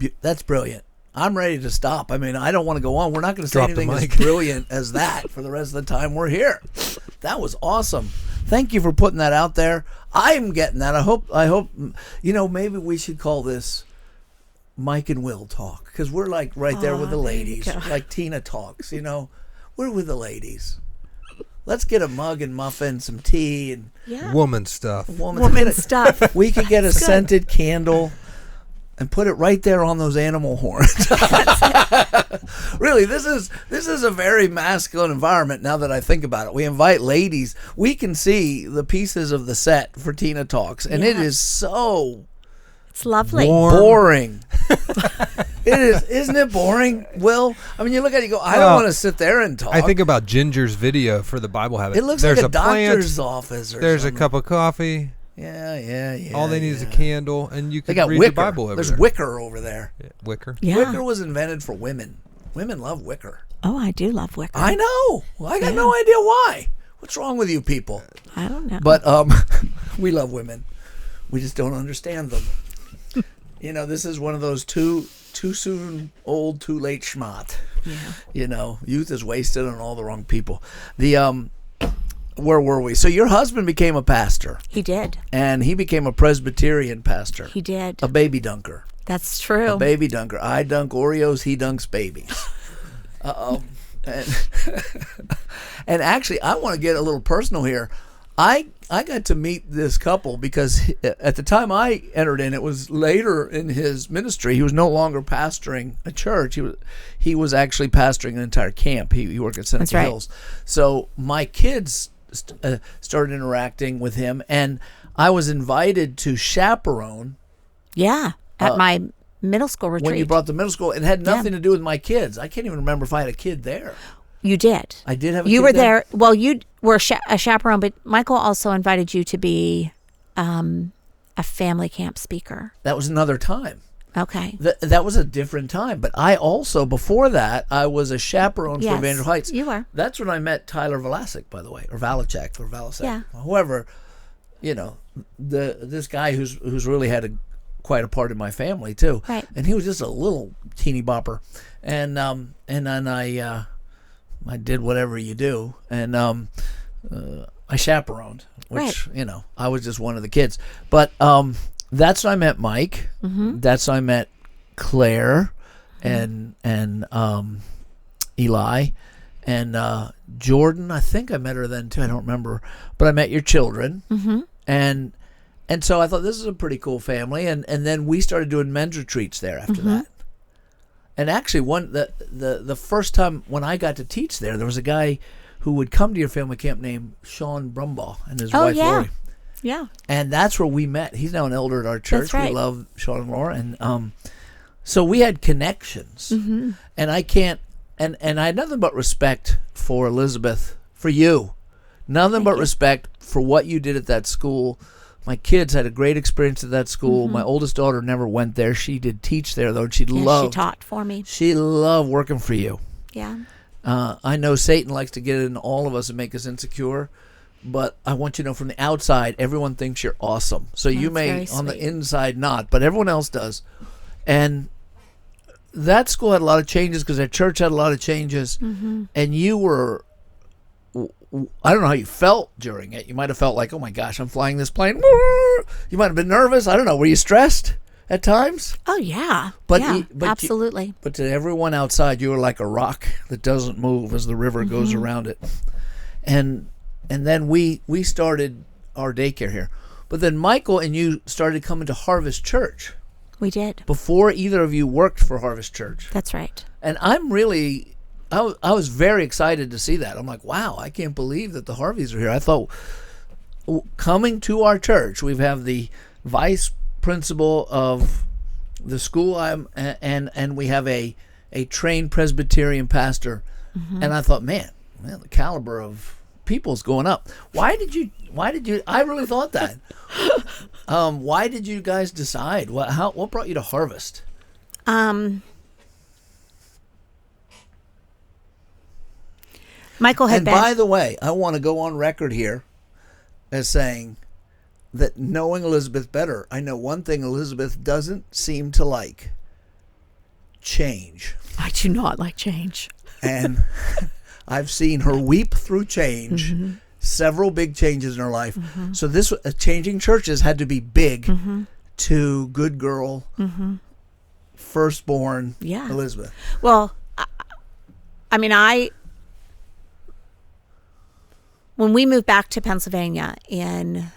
brilliant. I'm ready to stop. I mean, I don't want to go on. We're not going to say Drop the anything as mic. brilliant as that for the rest of the time we're here. That was awesome. Thank you for putting that out there. I'm getting that. I hope, maybe we should call this Mike and Will Talk, because we're right there with the ladies, like Tina talks, we're with the ladies. let's get a mug and muffin, some tea, and woman stuff. Woman stuff. We could get a scented candle and put it right there on those animal horns. Really, this is a very masculine environment now that I think about it. We invite ladies. We can see the pieces of the set for Tina Talks, and it is so it's lovely. Boring. It is, isn't it boring, Will? I mean, you look at it, you go, I don't want to sit there and talk. I think about Ginger's video for the Bible Habit. It looks There's like a plant, doctor's office or there's something. a cup of coffee. Yeah. All they need is a candle, and you They can got read wicker. the Bible over There's there. wicker over there. Yeah, wicker. Yeah. Wicker was invented for women. Women love wicker. Oh, I do love wicker. I know. Well, I got no idea why. What's wrong with you people? I don't know. But we love women. We just don't understand them. You know, this is one of those too soon old, too late schmott. Yeah. You know, youth is wasted on all the wrong people. The where were we? So your husband became a pastor. He did. And he became a Presbyterian pastor. He did. A baby dunker. That's true. A baby dunker. I dunk Oreos, he dunks babies. And actually, I want to get a little personal here. I got to meet this couple because at the time I entered in, it was later in his ministry. He was no longer pastoring a church. He was actually pastoring an entire camp. He worked at Seneca Hills. So my kids started interacting with him, and I was invited to chaperone. Yeah, at my middle school retreat. When you brought the middle school, it had nothing to do with my kids. I can't even remember if I had a kid there. You did. I did have a You kid were there. Well, you were a chaperone, but Michael also invited you to be a family camp speaker. That was another time. Okay. That was a different time. But I also, before that, I was a chaperone for Evangel Heights. You were. That's when I met Tyler Valasic, by the way, or Valachek, or Valasic. Yeah. Whoever, you know, this guy who's really had quite a part in my family too. Right. And he was just a little teeny bopper, and then I did whatever you do, and I chaperoned, which you know, I was just one of the kids. But that's when I met Mike. Mm-hmm. That's when I met Claire, and Eli, and Jordan. I think I met her then too. I don't remember, but I met your children, and so I thought this is a pretty cool family, and then we started doing men's retreats there after that. And actually, the first time when I got to teach there was a guy who would come to your family camp named Sean Brumbaugh and his wife Lori. Yeah. And that's where we met. He's now an elder at our church. That's right. We love Sean and Laura, and so we had connections. And I can't, and I had nothing but respect for Elizabeth, for you, nothing but respect for what you did at that school. My kids had a great experience at that school. My oldest daughter never went there. She did teach there, though, and she loved. She taught for me. She loved working for you. Yeah. I know Satan likes to get in all of us and make us insecure, but I want you to know from the outside, everyone thinks you're awesome. So you may, on the inside, not, but everyone else does. And that school had a lot of changes because their church had a lot of changes, and you were. I don't know how you felt during it. You might have felt like, oh my gosh, I'm flying this plane. You might have been nervous. I don't know. Were you stressed at times? Oh, yeah. But absolutely. But to everyone outside, you were like a rock that doesn't move as the river goes around it. And then we started our daycare here. But then Michael and you started coming to Harvest Church. We did. Before either of you worked for Harvest Church. That's right. And I'm really... I was very excited to see that. I'm like, wow, I can't believe that the Harveys are here. I thought, coming to our church, we have the vice principal of the school, and we have a trained Presbyterian pastor. And I thought, man, the caliber of people's going up. Why did you? I really thought that. Why did you guys decide? What brought you to Harvest? Michael had and by the way, I want to go on record here as saying that knowing Elizabeth better, I know one thing Elizabeth doesn't seem to like: change. I do not like change. And I've seen her weep through change, several big changes in her life. So this changing churches had to be big to good girl, firstborn Elizabeth. Well, I mean, when we moved back to Pennsylvania in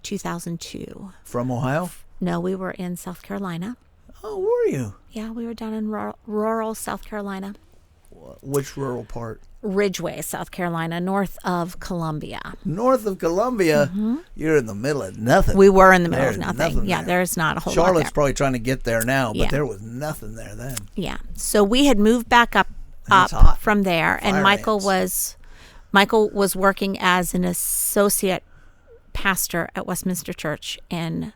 2002. From Ohio? No, we were in South Carolina. Oh, were you? Yeah, we were down in rural South Carolina. Which rural part? Ridgeway, South Carolina, north of Columbia. North of Columbia? Mm-hmm. You're in the middle of nothing. We were in the middle There's of nothing. Yeah, there. there's not a whole lot Charlotte's there. probably trying to get there now, but Yeah. there was nothing there then. Yeah. So we had moved back up it's hot. from there, and Fire Michael ants. was working as an associate pastor at Westminster Church in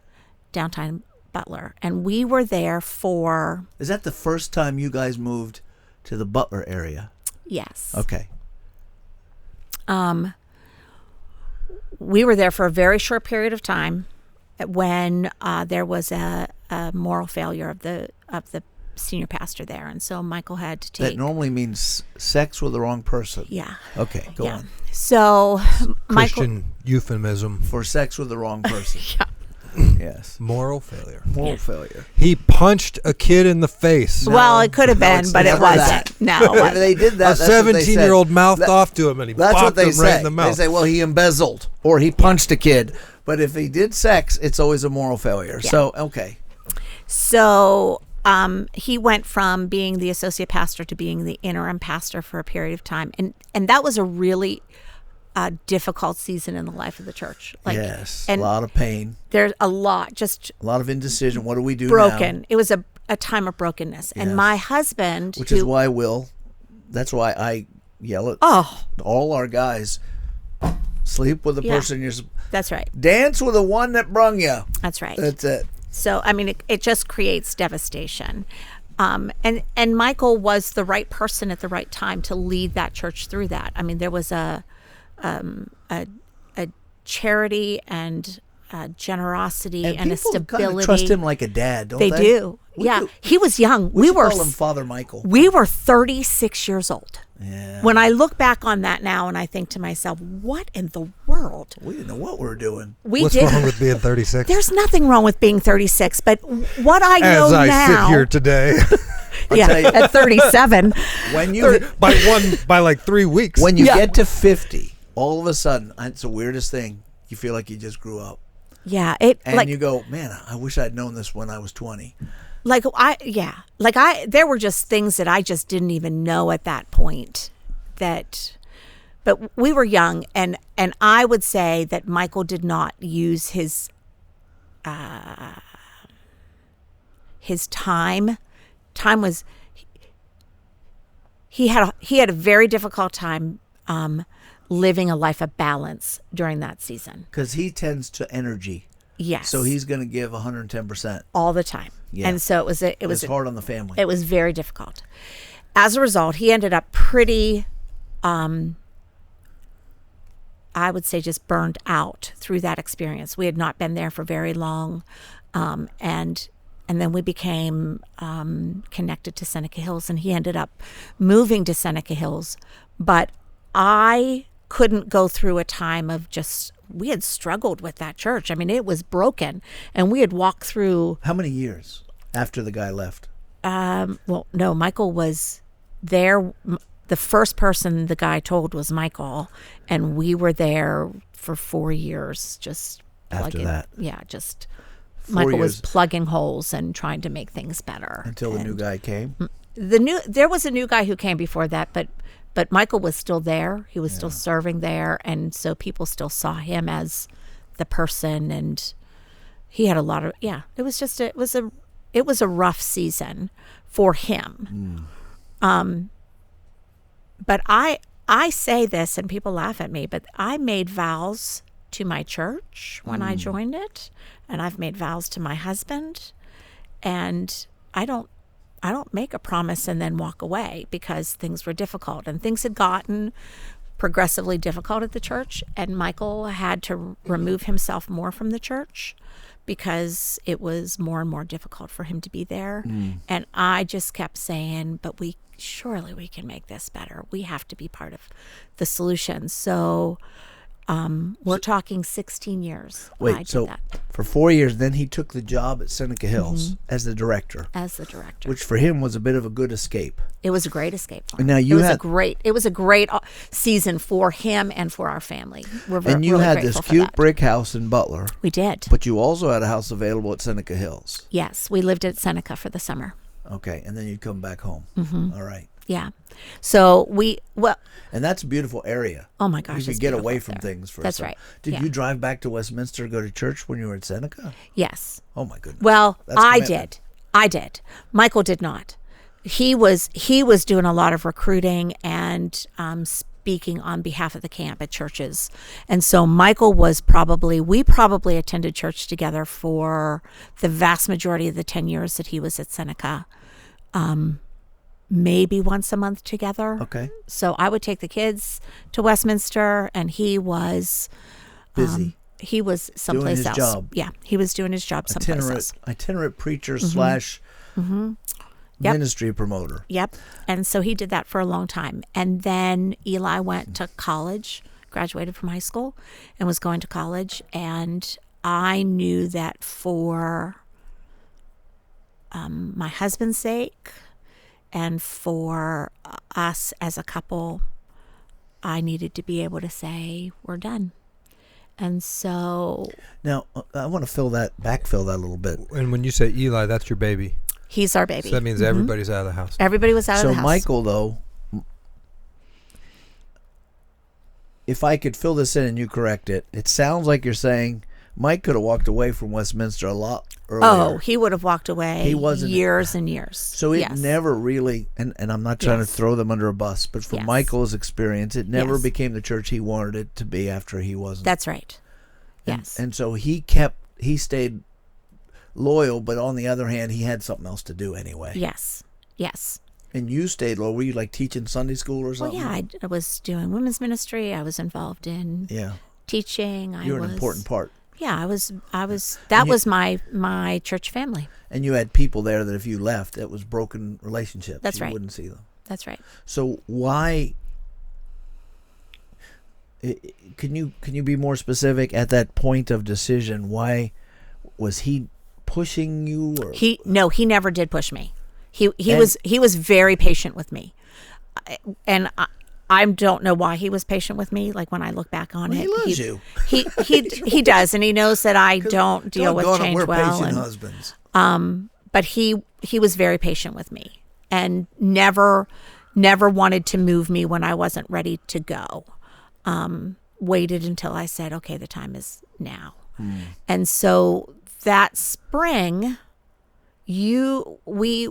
downtown Butler, and we were there for. Is that the first time you guys moved to the Butler area? Yes. Okay. We were there for a very short period of time when there was a moral failure of the senior pastor there, and so Michael had to take. That normally means sex with the wrong person. Yeah. Okay, go on. So Michael, Christian euphemism. For sex with the wrong person. Yeah. Yes. Moral failure. Moral failure. He punched a kid in the face. well, it could have been, but it wasn't. No, it If wasn't. they did that, A that's what they said. 17-year-old mouthed off to him, and he That's what bopped they him say. right in the mouth. They say, well, he embezzled or he punched a kid. But if he did sex, it's always a moral failure. Yeah. So, okay. So he went from being the associate pastor to being the interim pastor for a period of time, and that was a really difficult season in the life of the church. Yes, and a lot of pain. There's a lot, just a lot of indecision. What do we do broken. now? It was a time of brokenness. Yes. And my husband, Which is why that's why I yell at all our guys, sleep with the person you're. That's right. Dance with the one that brung you. That's right. That's it. So, I mean, it just creates devastation. And Michael was the right person at the right time to lead that church through that. I mean, there was a charity and generosity and a people stability. kind of trust him like a dad, don't they? They do. We He was young. We were call him Father Michael. We were 36 years old. Yeah. When I look back on that now, and I think to myself, what in the world? We didn't know what we were doing. What's wrong with being 36? There's nothing wrong with being 36, but what I know As I now, sit here today, at 37, when you by like 3 weeks, when you get to 50, all of a sudden, it's the weirdest thing. You feel like you just grew up. Yeah, you go, man, I wish I'd known this when I was 20. There were just things that I just didn't even know at that point. But we were young, and I would say that Michael did not use his time. Time was he had a very difficult time living a life of balance during that season. Because he tends to energy. Yes. So he's going to give 110%. All the time. Yeah. And so it was hard on the family. It was very difficult. As a result, he ended up pretty, I would say, just burned out through that experience. We had not been there for very long. And then we became connected to Seneca Hills, and he ended up moving to Seneca Hills. But I couldn't go through a time of we had struggled with that church. I mean, it was broken, and we had walked through. How many years after the guy left? Well, no, Michael was there. The first person the guy told was Michael, and we were there for 4 years. Just after that, just 4 Michael years. was plugging holes and trying to make things better until the new guy came. There was a new guy who came before that, but Michael was still there. He was still serving there, and so people still saw him as the person. And he had a lot of It was a rough season for him. But I say this, and people laugh at me, but I made vows to my church when I joined it, and I've made vows to my husband, and I don't make a promise and then walk away because things were difficult, and things had gotten progressively difficult at the church, and Michael had to remove himself more from the church because it was more and more difficult for him to be there. And I just kept saying, but surely we can make this better. We have to be part of the solution. So We're talking 16 years. when I Wait, did so that for 4 years, then he took the job at Seneca Hills as the director, as the director. which for him was a bit of a good escape. It was a great escape for him. And now you had it was a great season for him and for our family. We're and you really had grateful this for cute that. brick house in Butler, We did. but you also had a house available at Seneca Hills. Yes, we lived at Seneca for the summer. Okay, and then you'd come back home. All right. Yeah. So And that's a beautiful area. oh my gosh, You could it's get beautiful away up from there. things for a That's second. right. Did Yeah. you drive back to Westminster to go to church when you were at Seneca? Yes. Oh my goodness. Well, That's I commitment. did. I did. Michael did not. He was doing a lot of recruiting and speaking on behalf of the camp at churches. And so Michael we probably attended church together for the vast majority of the 10 years that he was at Seneca. Maybe once a month together. Okay. So I would take the kids to Westminster, and he was Busy. he was someplace his else. job. Yeah, he was doing his job someplace else. Itinerant preacher slash Yep. ministry promoter. Yep. And so he did that for a long time. And then Eli went to college, graduated from high school, and was going to college. And I knew that for my husband's sake and for us as a couple, I needed to be able to say, we're done. And so Now, I want to backfill that a little bit. And when you say Eli, that's your baby. he's our baby. So that means everybody's out of the house. Everybody was out of the house. So Michael, though, if I could fill this in and you correct it, it sounds like you're saying Mike could have walked away from Westminster a lot earlier. Oh, he would have walked away He wasn't- years and years. So it Yes. never really, and I'm not trying Yes. to throw them under a bus, but from Yes. Michael's experience, it never Yes. became the church he wanted it to be after he wasn't. That's right. And- Yes. And so he stayed loyal, but on the other hand, he had something else to do anyway. Yes. Yes. And you stayed loyal. Were you like teaching Sunday school or Well, something? yeah, I was doing women's ministry. I was involved in Yeah. teaching. You were an important part. Yeah, I was. That was my church family. And you had people there that if you left, it was broken relationships. That's you right. wouldn't see them. That's right. So why? Can you be more specific at that point of decision? Why was he pushing you? Or? He never did push me. He was very patient with me, and I don't know why he was patient with me. Like when I look back on it, he loves you. He does, and he knows that I don't deal with doggone it, change we're well. patient And, husbands. but he was very patient with me, and never wanted to move me when I wasn't ready to go. Waited until I said, okay, the time is now. And so that spring, we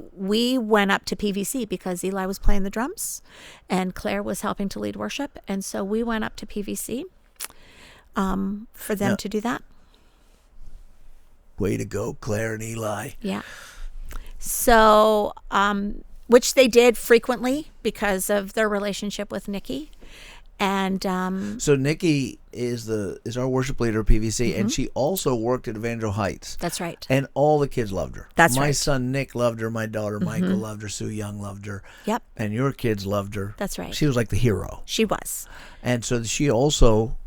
went up to PVC because Eli was playing the drums and Claire was helping to lead worship. And so we went up to PVC for them to do that. Way to go, Claire and Eli. Yeah. So, which they did frequently because of their relationship with Nikki. And So Nikki is our worship leader at PVC, and she also worked at Evangel Heights. that's right. And all the kids loved her. That's my right. son Nick loved her. My daughter Michael loved her. Sue Young loved her. Yep. And your kids loved her. That's right. She was like the hero. She was. And so she also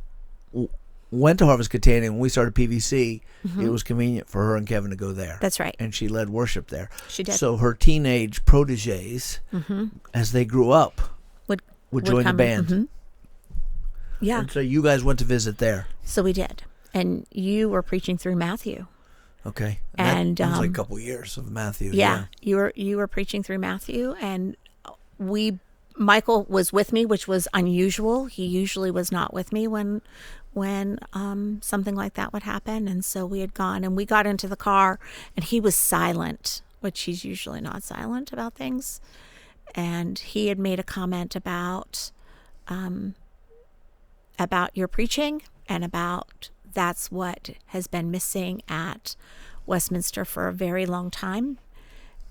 went to Harvest Catania. When we started PVC, it was convenient for her and Kevin to go there. That's right. And she led worship there. She did. So her teenage proteges, as they grew up, would join the come- band. Yeah. And so you guys went to visit there. So we did. And you were preaching through Matthew. Okay. And, that was like a couple years of Matthew. Yeah. You were preaching through Matthew, and Michael was with me, which was unusual. He usually was not with me when something like that would happen. And so we had gone, and we got into the car, and he was silent, which he's usually not silent about things. And he had made a comment about your preaching and about that's what has been missing at Westminster for a very long time.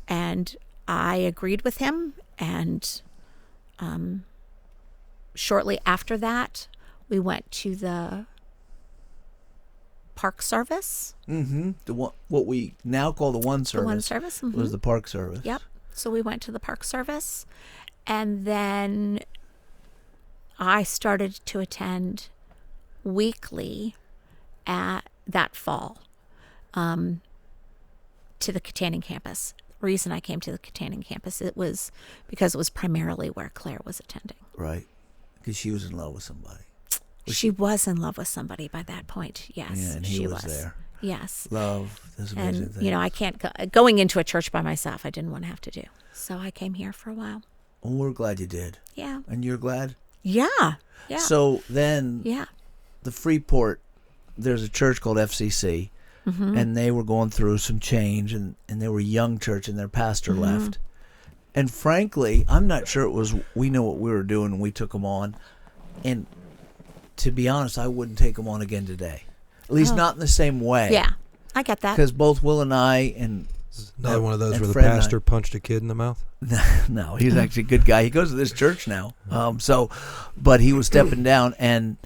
And I agreed with him. And shortly after that, we went to the park service. The one, what we now call the one service. The one service. Was the park service. Yep. So we went to the park service. And then I started to attend weekly at that fall to the Katanning campus. The reason I came to the Katanning campus, it was because it was primarily where Claire was attending. Right. Because she was in love with somebody. She was in love with somebody by that point. Yes, Yeah, and he she was there. Yes. Love. This amazing And, thing. you know, I can't going into a church by myself, I didn't want to have to do. So I came here for a while. Well, we're glad you did. Yeah. And you're glad? Yeah. Yeah. So then yeah. the Freeport, there's a church called FCC, and they were going through some change, and they were a young church, and their pastor left. And frankly, I'm not sure it was we knew what we were doing, and we took them on. And to be honest, I wouldn't take them on again today. At least not in the same way. Yeah, I get that. Because both Will and I and Another one of those and where the Fred and I- pastor punched a kid in the mouth. No, he's actually a good guy. He goes to this church now. But he was stepping down,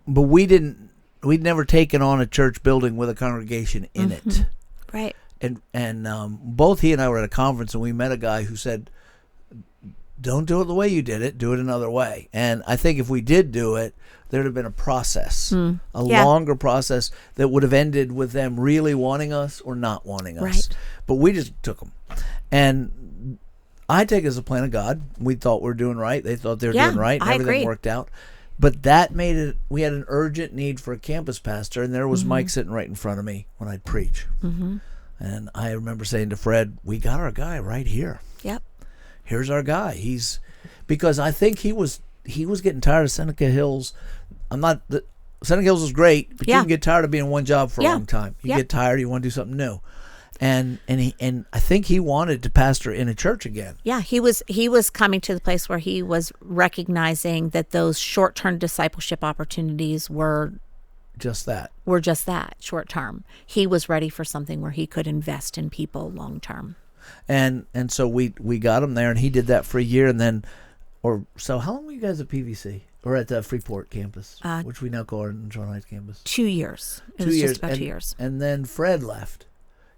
but we'd never taken on a church building with a congregation in it. Right. And both he and I were at a conference, and we met a guy who said, don't do it the way you did it, do it another way. And I think if we did do it, there'd have been a process, longer process that would have ended with them really wanting us or not wanting us. Right. But we just took them. And I take it as a plan of God. We thought we were doing right. They thought they were doing right. And I everything agree. worked out. But that made it, we had an urgent need for a campus pastor. And there was Mike sitting right in front of me when I'd preach. And I remember saying to Fred, we got our guy right here. Yep. Here's our guy. Because I think he was getting tired of Seneca Hills. Seneca Hills was great, but you can get tired of being in one job for a long time. You get tired, you want to do something new. And I think he wanted to pastor in a church again. Yeah, he was coming to the place where he was recognizing that those short-term discipleship opportunities were just that. Short term. He was ready for something where he could invest in people long term. And so we got him there, and he did that for a year, and then so how long were you guys at PVC or at the Freeport campus, which we now call our John Heights campus? 2 years. It was just about 2 years. And then Fred left.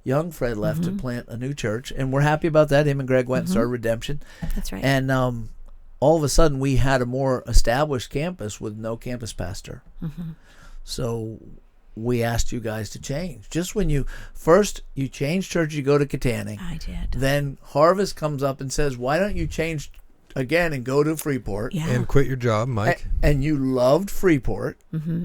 Young Fred left to plant a new church, and we're happy about that. Him and Greg went and started Redemption. That's right. And all of a sudden, we had a more established campus with no campus pastor. So we asked you guys to change. Just when you change church, you go to Katanning. I did. Then Harvest comes up and says, why don't you change again and go to Freeport? Yeah. And quit your job, Mike. And you loved Freeport.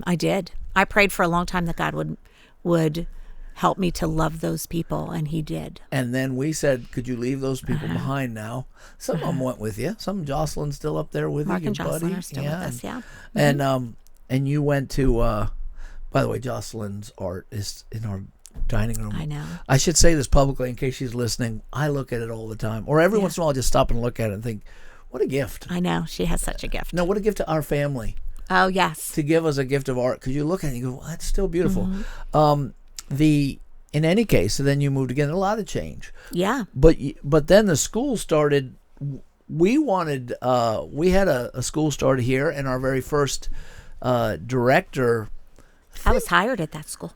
I did. I prayed for a long time that God would help me to love those people, and he did. And then we said, could you leave those people behind now? Some of them went with you. Some Jocelyn's still up there with Mark you, and your Jocelyn buddy. are still with us, yeah. And you went to, by the way, Jocelyn's art is in our dining room. I know. I should say this publicly in case she's listening. I look at it all the time. Or every once in a while, I'll just stop and look at it and think, what a gift. I know. She has such a gift. No, what a gift to our family. Oh, yes. To give us a gift of art. Because you look at it and you go, well, that's still beautiful. In any case, so then you moved again. A lot of change. Yeah. But then the school started. We had a school started here, and our very first director. I was hired at that school.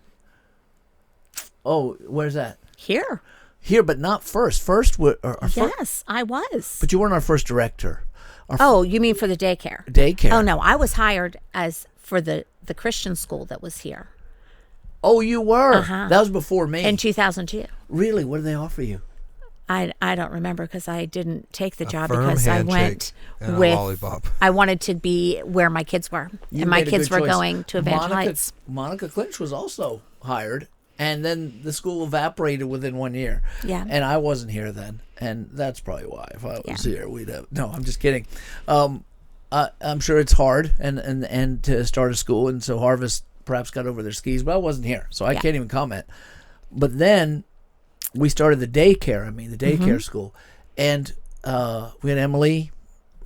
Oh, where's that? Here. Here, but not first. Yes, I was. But you weren't our first director. You mean for the daycare? Daycare. Oh, no. I was hired for the Christian school that was here. Oh, you were? That was before me. In 2002. Really? What did they offer you? I don't remember because I didn't take the job firm because I handshake went and with a lollipop. I wanted to be where my kids were, and my kids were going to Evangel Heights. Monica Clinch was also hired, and then the school evaporated within 1 year. Yeah, and I wasn't here then, and that's probably why. If I was here, we'd have. No, I'm just kidding. I'm sure it's hard and to start a school, and so Harvest perhaps got over their skis, but I wasn't here, so I can't even comment. But then we started the daycare. The daycare school, and we had Emily,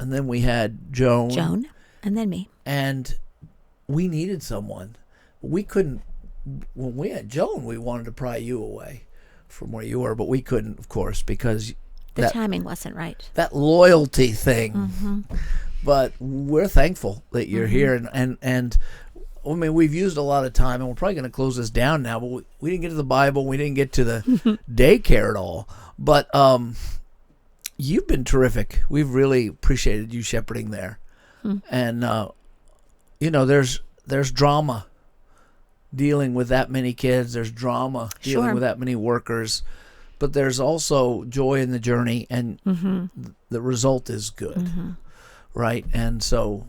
and then we had Joan, and then me. And we needed someone. We couldn't. When we had Joan, we wanted to pry you away from where you were, but we couldn't, of course, because the timing wasn't right. That loyalty thing. But we're thankful that you're here, and we've used a lot of time, and we're probably going to close this down now, but we didn't get to the Bible. We didn't get to the daycare at all. But you've been terrific. We've really appreciated you shepherding there. And there's drama dealing with that many kids. There's drama dealing with that many workers, but there's also joy in the journey, and the result is good, right? And so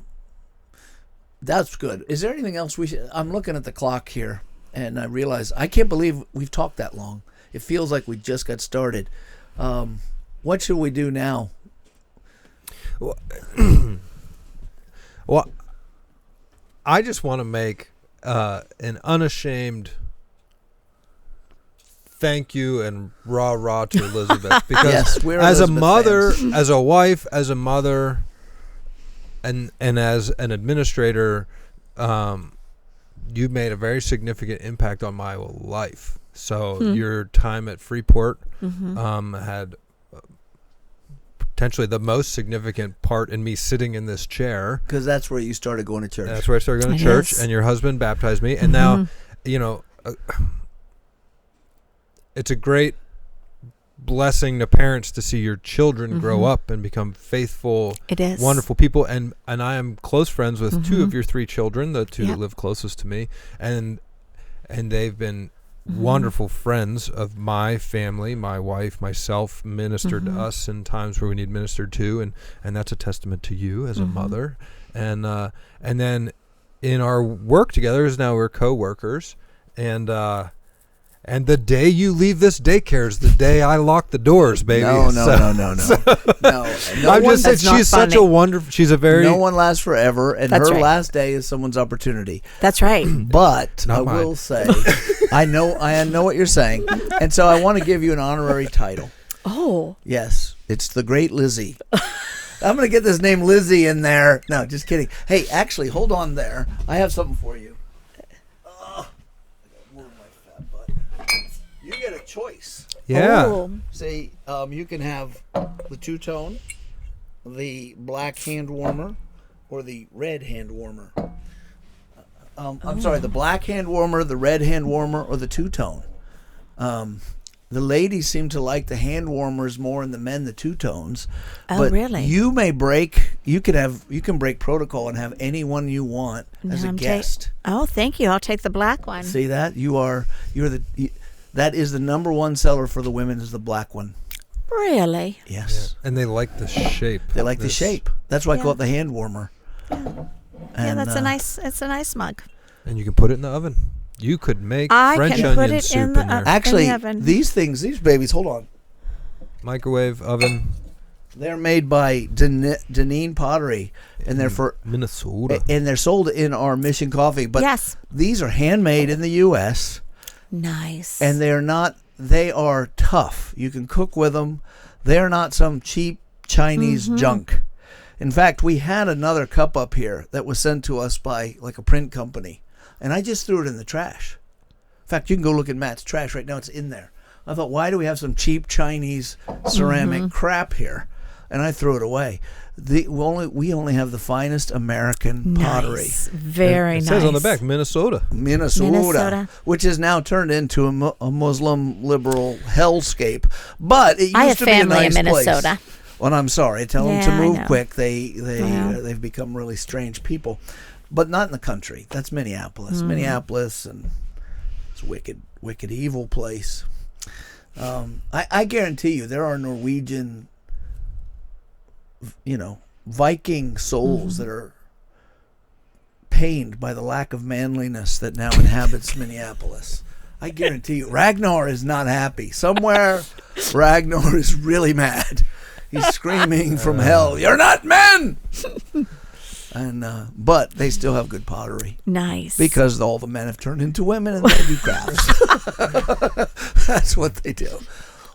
that's good. Is there anything else I'm looking at the clock here, and I realize I can't believe we've talked that long. It feels like we just got started. What should we do now? Well, I just want to make an unashamed thank you and rah to Elizabeth, because Yes, we're as Elizabeth a mother, fans. as a wife, as a mother, and as an administrator, you made a very significant impact on my life. So your time at Freeport had potentially the most significant part in me sitting in this chair. Because that's where you started going to church. That's where I started going to church, and your husband baptized me. And now, it's a great blessing to parents to see your children grow up and become faithful, wonderful people. And I am close friends with two of your three children, the two that live closest to me, and they've been wonderful friends of my family. My wife, myself, ministered to us in times where we need ministered to, and that's a testament to you as a mother. And then in our work together, is now we're co-workers, and the day you leave this daycare is the day I lock the doors, baby. No. I'm just saying, she's such a wonderful. She's a very. No one lasts forever, and That's her right. last day is someone's opportunity. That's right. But Not I mine. will say, I know what you're saying, and so I want to give you an honorary title. Oh. Yes, it's the Great Lizzie. I'm going to get this name Lizzie in there. No, just kidding. Hey, actually, hold on there. I have something for you. You get a choice. Yeah. Oh. See, you can have the two-tone, the black hand warmer, or the red hand warmer. I'm sorry, the black hand warmer, the red hand warmer, or the two-tone. The ladies seem to like the hand warmers more, and the men the two-tones. Oh, but really? You can break protocol and have anyone you want as a guest. Oh, thank you. I'll take the black one. See that? That is the number one seller for the women, is the black one. Really? Yes. And they like the shape. They like the shape. That's why I call it the hand warmer. Yeah, And, that's it's a nice mug. And you can put it in the oven. You could make I French can onion put it soup in in the there. Actually, in the oven. these babies, hold on. Microwave oven. They're made by Deneen Pottery, and they're for Minnesota. and they're sold in our Mission Coffee. But Yes. these are handmade in the U.S. Nice. and they are tough. You can cook with them. They're not some cheap Chinese junk. In fact, we had another cup up here that was sent to us by like a print company, and I just threw it in the trash. In fact, you can go look at Matt's trash right now. It's in there. I thought, why do we have some cheap Chinese ceramic crap here? And I threw it away. We only have the finest American pottery. Nice. Very It nice. says on the back, Minnesota. Minnesota, which has now turned into a Muslim liberal hellscape. But it I used have to be a family nice in Minnesota. place. Well, I'm sorry. Tell them to Yeah, I move know. quick. They've become really strange people, but not in the country. That's Minneapolis. Minneapolis, and it's a wicked, evil place. I guarantee you, there are Norwegian, Viking souls that are pained by the lack of manliness that now inhabits Minneapolis. I guarantee you, Ragnar is not happy. Somewhere, Ragnar is really mad. He's screaming from hell, "You're not men!" And but they still have good pottery. Nice. Because all the men have turned into women and they do crafts. That's what they do.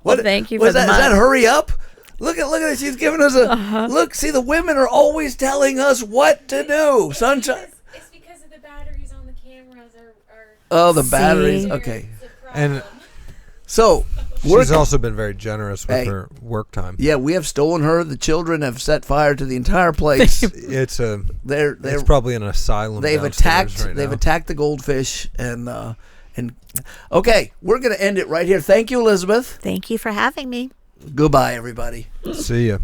Well, thank you for was the that, mug. is that hurry up? Look at it. She's giving us a look. See, the women are always telling us what to do. Sunshine. It's because of the batteries on the cameras are Oh, the batteries. See? Okay. And So she's also been very generous with Hey. her work time. yeah, we have stolen her. The children have set fire to the entire place. It's They're probably an asylum. they've downstairs attacked right they've now. attacked the goldfish and okay, we're gonna end it right here. Thank you, Elizabeth. Thank you for having me. Goodbye, everybody. See ya.